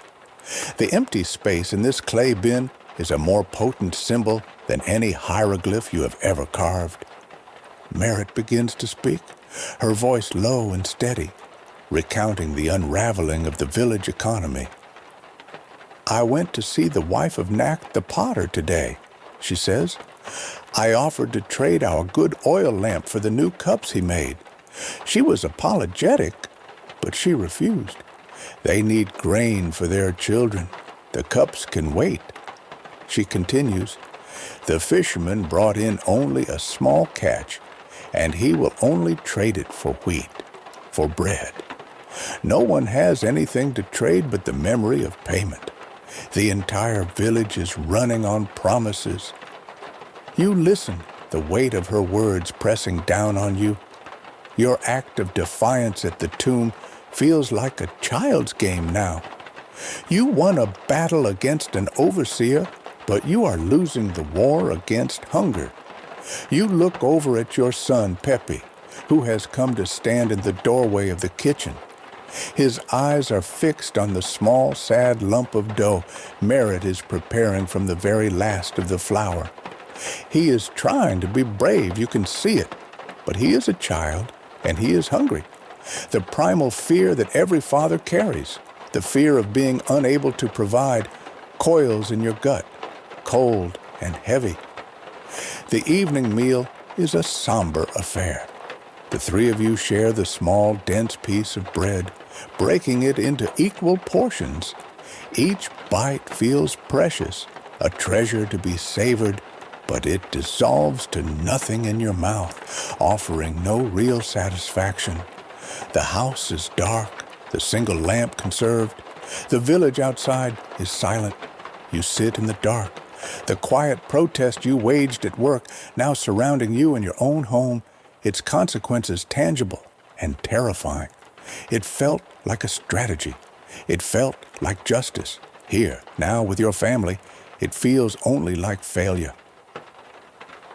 The empty space in this clay bin is a more potent symbol than any hieroglyph you have ever carved. Merritt begins to speak, her voice low and steady, recounting the unraveling of the village economy. "I went to see the wife of Knack the potter today," she says. "I offered to trade our good oil lamp for the new cups he made. She was apologetic, but she refused. They need grain for their children. The cups can wait." She continues, "The fisherman brought in only a small catch, and he will only trade it for wheat, for bread. No one has anything to trade but the memory of payment. The entire village is running on promises." You listen, the weight of her words pressing down on you. Your act of defiance at the tomb feels like a child's game now. You won a battle against an overseer, but you are losing the war against hunger. You look over at your son, Pepe, who has come to stand in the doorway of the kitchen. His eyes are fixed on the small, sad lump of dough Merritt is preparing from the very last of the flour. He is trying to be brave, you can see it, but he is a child, and he is hungry. The primal fear that every father carries, the fear of being unable to provide, coils in your gut, cold and heavy. The evening meal is a somber affair. The three of you share the small, dense piece of bread, breaking it into equal portions. Each bite feels precious, a treasure to be savored, but it dissolves to nothing in your mouth, offering no real satisfaction. The house is dark, the single lamp conserved. The village outside is silent. You sit in the dark. The quiet protest you waged at work now surrounding you in your own home, its consequences tangible and terrifying. It felt like a strategy. It felt like justice. Here, now with your family, it feels only like failure.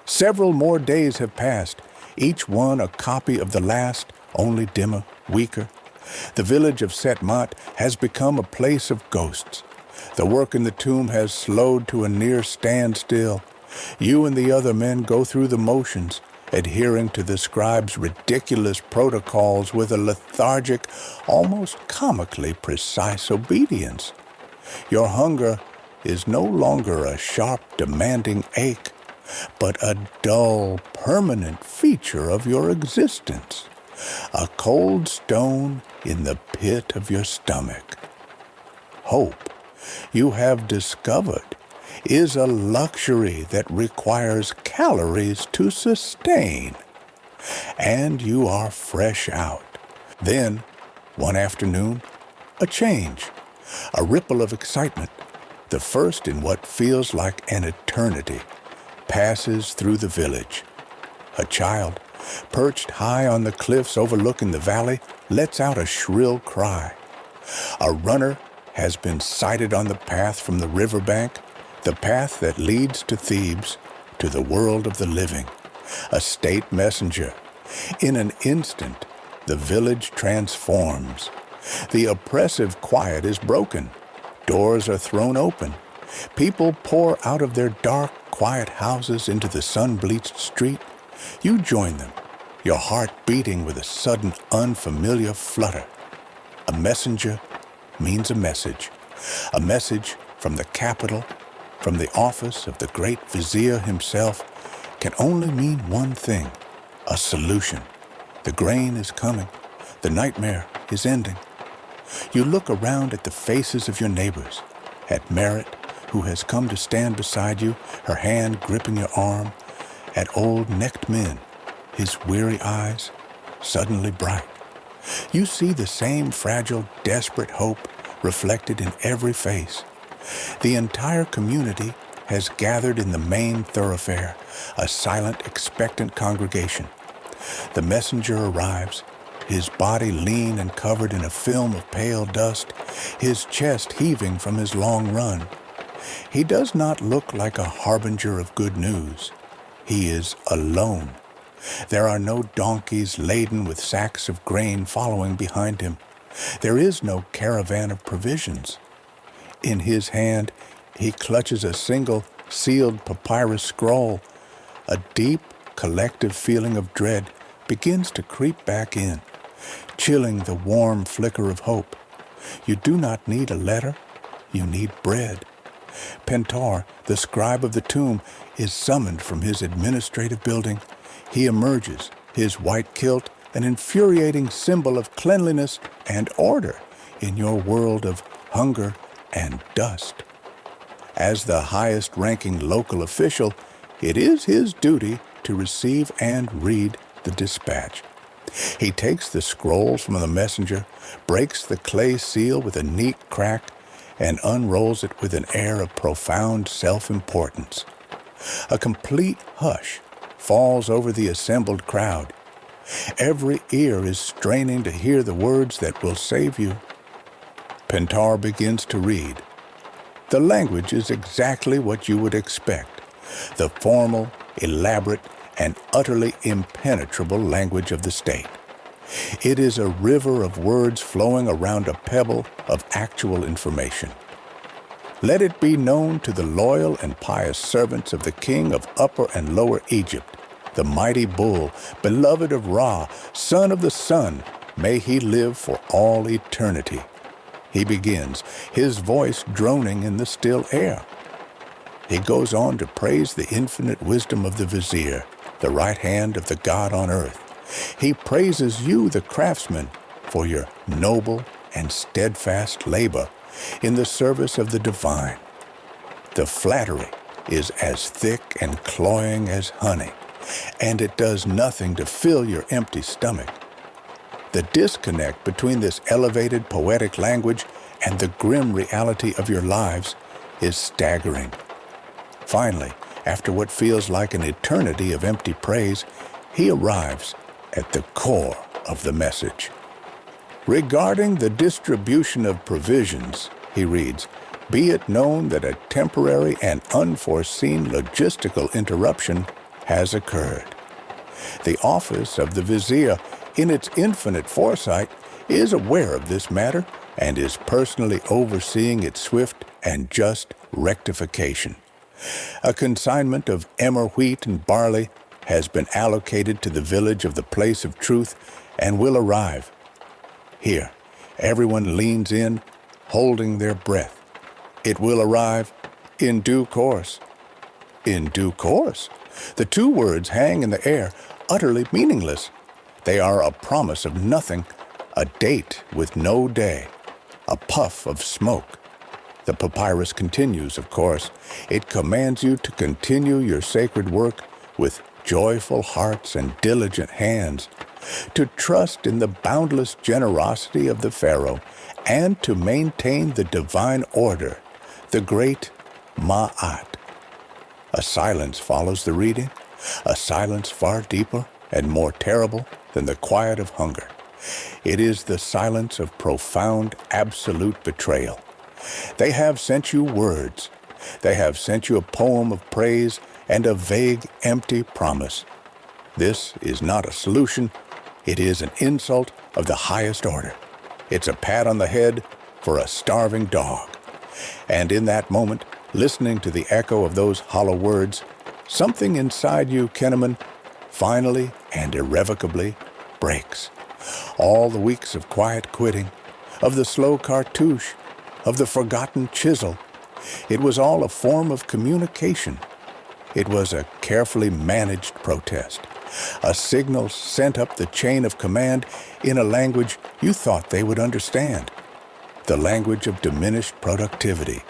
Several more days have passed, each one a copy of the last, only dimmer, weaker. The village of Setmont has become a place of ghosts. The work in the tomb has slowed to a near standstill. You and the other men go through the motions, adhering to the scribe's ridiculous protocols with a lethargic, almost comically precise obedience. Your hunger is no longer a sharp, demanding ache, but a dull, permanent feature of your existence, a cold stone in the pit of your stomach. Hope, you have discovered, is a luxury that requires calories to sustain. And you are fresh out. Then, one afternoon, a change, a ripple of excitement, the first in what feels like an eternity, passes through the village. A child, perched high on the cliffs overlooking the valley, lets out a shrill cry. A runner has been sighted on the path from the riverbank, the path that leads to Thebes, to the world of the living. A state messenger. In an instant, the village transforms. The oppressive quiet is broken. Doors are thrown open. People pour out of their dark, quiet houses into the sun-bleached street. You join them, your heart beating with a sudden, unfamiliar flutter. A messenger means a message from the capital, from the office of the great vizier himself, can only mean one thing, a solution. The grain is coming. The nightmare is ending. You look around at the faces of your neighbors, at Merritt, who has come to stand beside you, her hand gripping your arm, at old-necked men, his weary eyes suddenly bright. You see the same fragile, desperate hope reflected in every face. The entire community has gathered in the main thoroughfare, a silent, expectant congregation. The messenger arrives, his body lean and covered in a film of pale dust, his chest heaving from his long run. He does not look like a harbinger of good news. He is alone. There are no donkeys laden with sacks of grain following behind him. There is no caravan of provisions. In his hand, he clutches a single sealed papyrus scroll. A deep, collective feeling of dread begins to creep back in, chilling the warm flicker of hope. You do not need a letter, you need bread. Pentar, the scribe of the tomb, is summoned from his administrative building. He emerges, his white kilt an infuriating symbol of cleanliness and order in your world of hunger and dust. As the highest-ranking local official, it is his duty to receive and read the dispatch. He takes the scroll from the messenger, breaks the clay seal with a neat crack, and unrolls it with an air of profound self-importance. A complete hush falls over the assembled crowd. Every ear is straining to hear the words that will save you. Pentar begins to read. The language is exactly what you would expect, the formal, elaborate, and utterly impenetrable language of the state. It is a river of words flowing around a pebble of actual information. Let it be known to the loyal and pious servants of the king of Upper and Lower Egypt, the mighty bull, beloved of Ra, son of the sun, may he live for all eternity. He begins, his voice droning in the still air. He goes on to praise the infinite wisdom of the vizier, the right hand of the God on earth. He praises you, the craftsman, for your noble and steadfast labor in the service of the divine. The flattery is as thick and cloying as honey, and it does nothing to fill your empty stomach. The disconnect between this elevated poetic language and the grim reality of your lives is staggering. Finally, after what feels like an eternity of empty praise, he arrives at the core of the message. Regarding the distribution of provisions, he reads, be it known that a temporary and unforeseen logistical interruption has occurred. The office of the vizier, in its infinite foresight, is aware of this matter and is personally overseeing its swift and just rectification. A consignment of emmer wheat and barley has been allocated to the village of the place of truth and will arrive. Here, everyone leans in, holding their breath. It will arrive in due course. In due course? The two words hang in the air, utterly meaningless. They are a promise of nothing, a date with no day, a puff of smoke. The papyrus continues, of course. It commands you to continue your sacred work with joyful hearts and diligent hands, to trust in the boundless generosity of the pharaoh, and to maintain the divine order, the great Ma'at. A silence follows the reading, a silence far deeper and more terrible than the quiet of hunger. It is the silence of profound, absolute betrayal. They have sent you words. They have sent you a poem of praise and a vague, empty promise. This is not a solution. It is an insult of the highest order. It's a pat on the head for a starving dog. And in that moment, listening to the echo of those hollow words, something inside you, Kinnaman, finally and irrevocably breaks. All the weeks of quiet quitting, of the slow cartouche, of the forgotten chisel, it was all a form of communication. It was a carefully managed protest, a signal sent up the chain of command in a language you thought they would understand, the language of diminished productivity.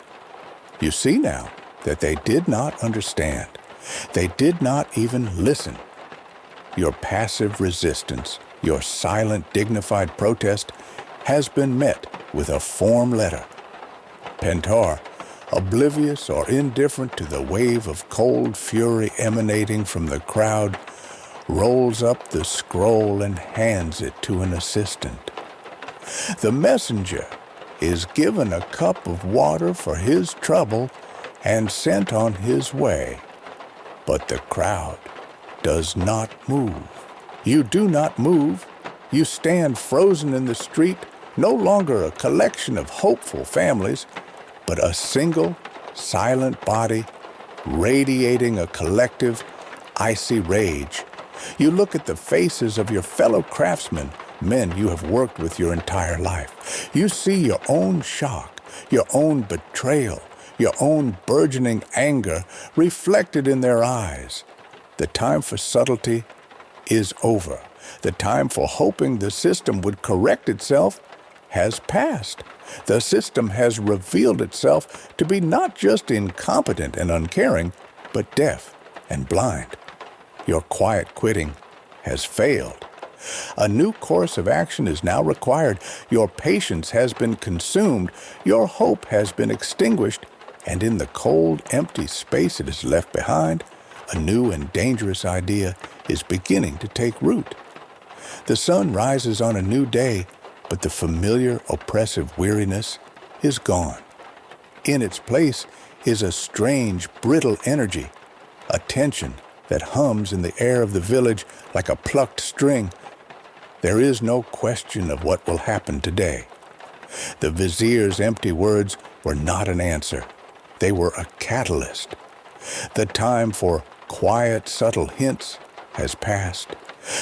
You see now that they did not understand. They did not even listen. Your passive resistance, your silent, dignified protest has been met with a form letter. Pentar, oblivious or indifferent to the wave of cold fury emanating from the crowd, rolls up the scroll and hands it to an assistant. The messenger is given a cup of water for his trouble and sent on his way. But the crowd does not move. You do not move. You stand frozen in the street, no longer a collection of hopeful families, but a single, silent body radiating a collective, icy rage. You look at the faces of your fellow craftsmen, men you have worked with your entire life. You see your own shock, your own betrayal, your own burgeoning anger reflected in their eyes. The time for subtlety is over. The time for hoping the system would correct itself has passed. The system has revealed itself to be not just incompetent and uncaring, but deaf and blind. Your quiet quitting has failed. A new course of action is now required. Your patience has been consumed. Your hope has been extinguished. And in the cold, empty space it has left behind, a new and dangerous idea is beginning to take root. The sun rises on a new day, but the familiar, oppressive weariness is gone. In its place is a strange, brittle energy, a tension that hums in the air of the village like a plucked string. There is no question of what will happen today. The vizier's empty words were not an answer. They were a catalyst. The time for quiet, subtle hints has passed.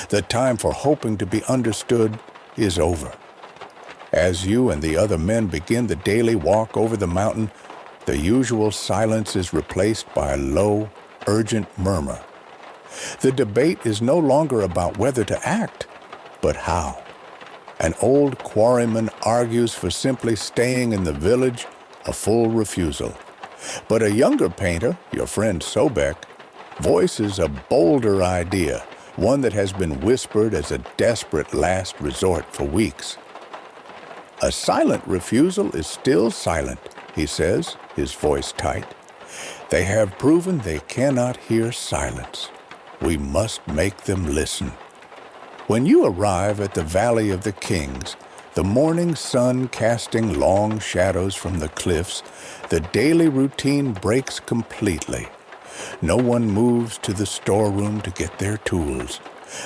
The time for hoping to be understood is over. As you and the other men begin the daily walk over the mountain, the usual silence is replaced by a low, urgent murmur. The debate is no longer about whether to act, but how. An old quarryman argues for simply staying in the village, a full refusal. But a younger painter, your friend Sobek, voices a bolder idea, one that has been whispered as a desperate last resort for weeks. A silent refusal is still silent, he says, his voice tight. They have proven they cannot hear silence. We must make them listen. When you arrive at the Valley of the Kings, the morning sun casting long shadows from the cliffs, the daily routine breaks completely. No one moves to the storeroom to get their tools.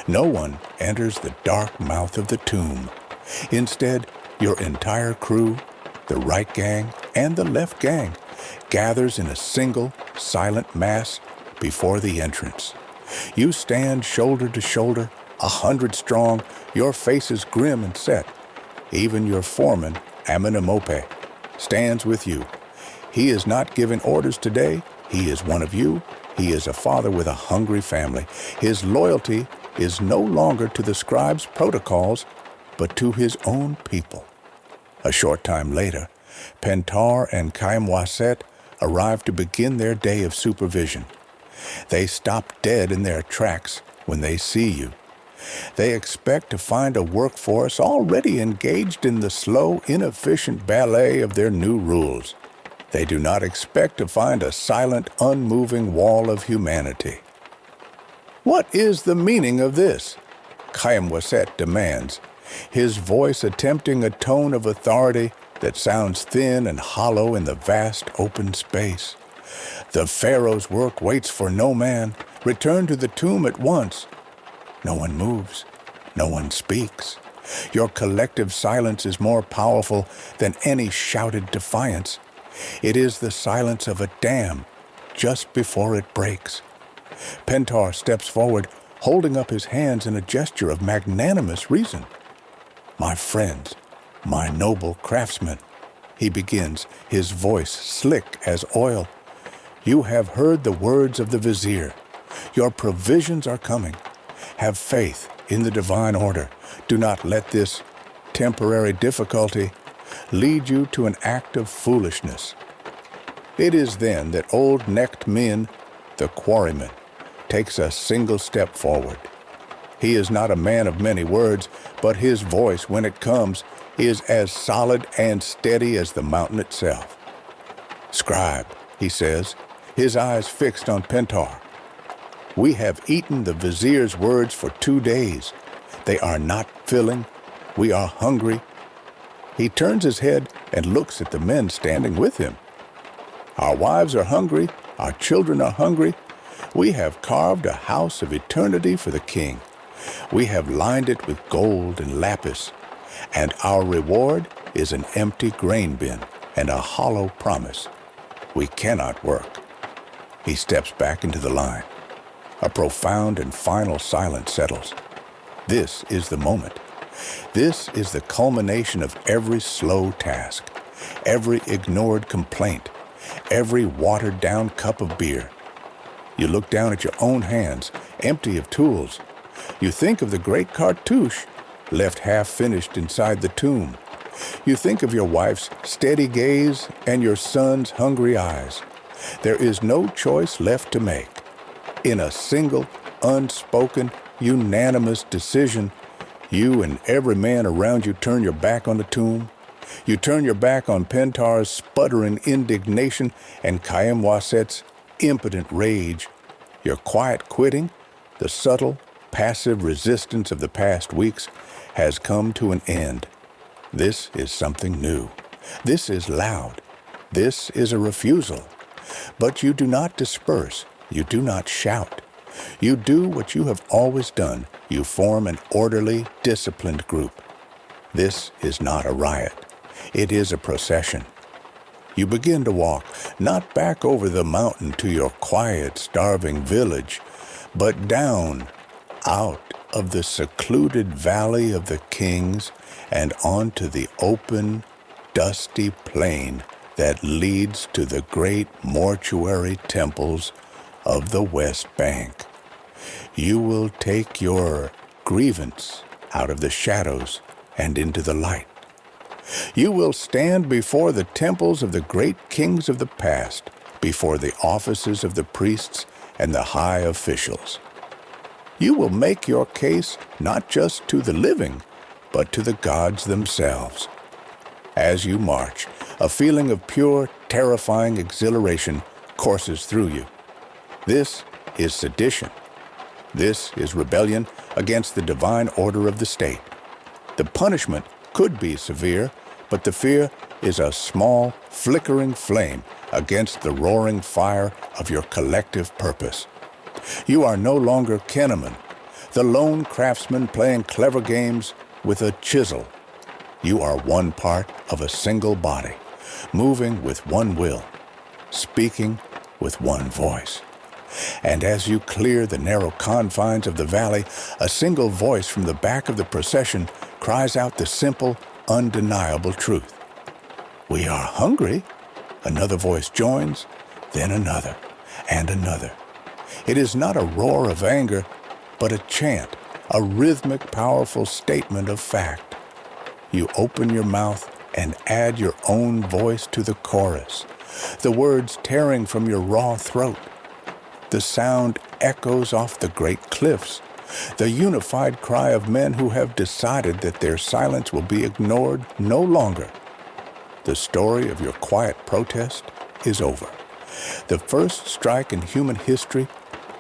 No one enters the dark mouth of the tomb. Instead, your entire crew, the right gang and the left gang, gathers in a single, silent mass before the entrance. You stand shoulder to shoulder, 100 strong, your faces grim and set. Even your foreman, Amenemope, stands with you. He is not giving orders today. He is one of you. He is a father with a hungry family. His loyalty is no longer to the scribe's protocols, but to his own people. A short time later, Pentar and Kaimwaset arrive to begin their day of supervision. They stop dead in their tracks when they see you. They expect to find a workforce already engaged in the slow, inefficient ballet of their new rules. They do not expect to find a silent, unmoving wall of humanity. What is the meaning of this? Kaimwaset demands, his voice attempting a tone of authority that sounds thin and hollow in the vast open space. The pharaoh's work waits for no man. Return to the tomb at once. No one moves. No one speaks. Your collective silence is more powerful than any shouted defiance. It is the silence of a dam just before it breaks. Pentar steps forward, holding up his hands in a gesture of magnanimous reason. My friends, my noble craftsmen, he begins, his voice slick as oil. You have heard the words of the vizier. Your provisions are coming. Have faith in the divine order. Do not let this temporary difficulty lead you to an act of foolishness. It is then that old-necked men the quarryman, takes a single step forward. He is not a man of many words, but his voice, when it comes, is as solid and steady as the mountain itself. "Scribe," he says, his eyes fixed on Pentar. "We have eaten the vizier's words for 2 days. They are not filling. We are hungry." He turns his head and looks at the men standing with him. "Our wives are hungry. Our children are hungry. We have carved a house of eternity for the king. We have lined it with gold and lapis, and our reward is an empty grain bin and a hollow promise. We cannot work." He steps back into the line. A profound and final silence settles. This is the moment. This is the culmination of every slow task, every ignored complaint, every watered-down cup of beer. You look down at your own hands, empty of tools. You think of the great cartouche, left half-finished inside the tomb. You think of your wife's steady gaze and your son's hungry eyes. There is no choice left to make. In a single, unspoken, unanimous decision, you and every man around you turn your back on the tomb. You turn your back on Pentar's sputtering indignation and Khaim Waset's impotent rage. Your quiet quitting, the subtle, passive resistance of the past weeks, has come to an end. This is something new. This is loud. This is a refusal. But you do not disperse. You do not shout. You do what you have always done. You form an orderly, disciplined group. This is not a riot. It is a procession. You begin to walk, not back over the mountain to your quiet, starving village, but down, out of the secluded valley of the kings and onto the open, dusty plain that leads to the great mortuary temples of the West Bank. You will take your grievance out of the shadows and into the light. You will stand before the temples of the great kings of the past, before the offices of the priests and the high officials. You will make your case not just to the living, but to the gods themselves. As you march, a feeling of pure, terrifying exhilaration courses through you. This is sedition. This is rebellion against the divine order of the state. The punishment could be severe, but the fear is a small, flickering flame against the roaring fire of your collective purpose. You are no longer Kenneman, the lone craftsman playing clever games with a chisel. You are one part of a single body, moving with one will, speaking with one voice. And as you clear the narrow confines of the valley, a single voice from the back of the procession cries out the simple, undeniable truth. "We are hungry." Another voice joins, then another, and another. It is not a roar of anger, but a chant, a rhythmic, powerful statement of fact. You open your mouth and add your own voice to the chorus, the words tearing from your raw throat. The sound echoes off the great cliffs, the unified cry of men who have decided that their silence will be ignored no longer. The story of your quiet protest is over. The first strike in human history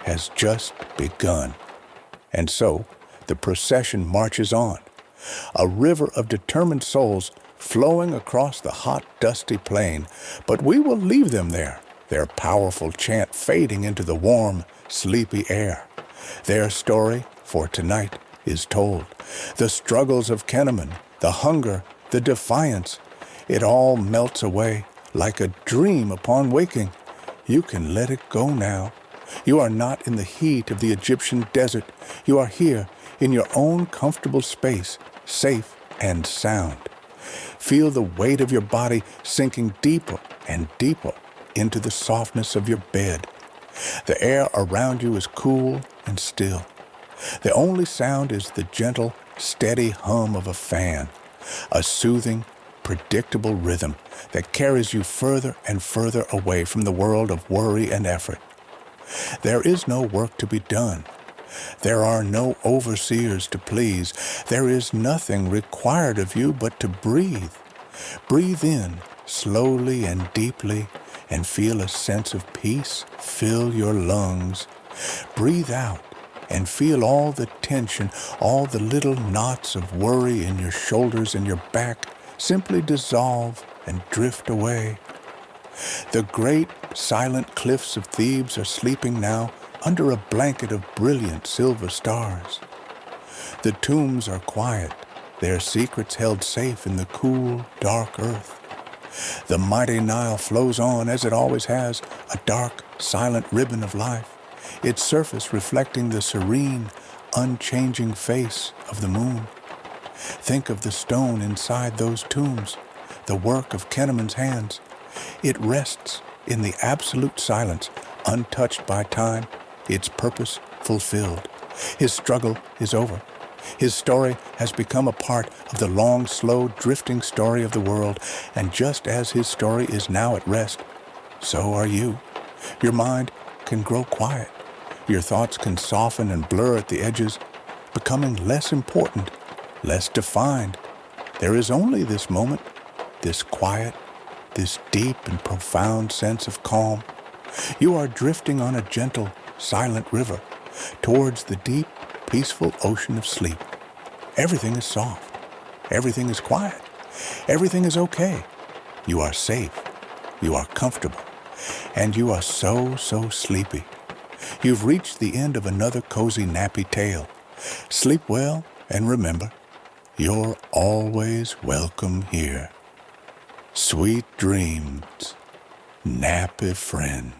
has just begun. And so, the procession marches on, a river of determined souls flowing across the hot, dusty plain, but we will leave them there, their powerful chant fading into the warm, sleepy air. Their story, for tonight, is told. The struggles of Kenneman, the hunger, the defiance, it all melts away like a dream upon waking. You can let it go now. You are not in the heat of the Egyptian desert. You are here in your own comfortable space, safe and sound. Feel the weight of your body sinking deeper and deeper into the softness of your bed. The air around you is cool and still. The only sound is the gentle, steady hum of a fan, a soothing, predictable rhythm that carries you further and further away from the world of worry and effort. There is no work to be done. There are no overseers to please. There is nothing required of you but to breathe. Breathe in slowly and deeply and feel a sense of peace fill your lungs. Breathe out and feel all the tension, all the little knots of worry in your shoulders and your back simply dissolve and drift away. The great silent cliffs of Thebes are sleeping now under a blanket of brilliant silver stars. The tombs are quiet, their secrets held safe in the cool, dark earth. The mighty Nile flows on, as it always has, a dark, silent ribbon of life, its surface reflecting the serene, unchanging face of the moon. Think of the stone inside those tombs, the work of Kenneman's hands. It rests in the absolute silence, untouched by time, its purpose fulfilled. His struggle is over. His story has become a part of the long, slow, drifting story of the world, and just as his story is now at rest, so are you. Your mind can grow quiet. Your thoughts can soften and blur at the edges, becoming less important, less defined. There is only this moment, this quiet, this deep and profound sense of calm. You are drifting on a gentle, silent river towards the deep, peaceful ocean of sleep. Everything is soft. Everything is quiet. Everything is okay. You are safe. You are comfortable. And you are so sleepy. You've reached the end of another cozy nappy tale. Sleep well, and remember, you're always welcome here. Sweet dreams, nappy friend.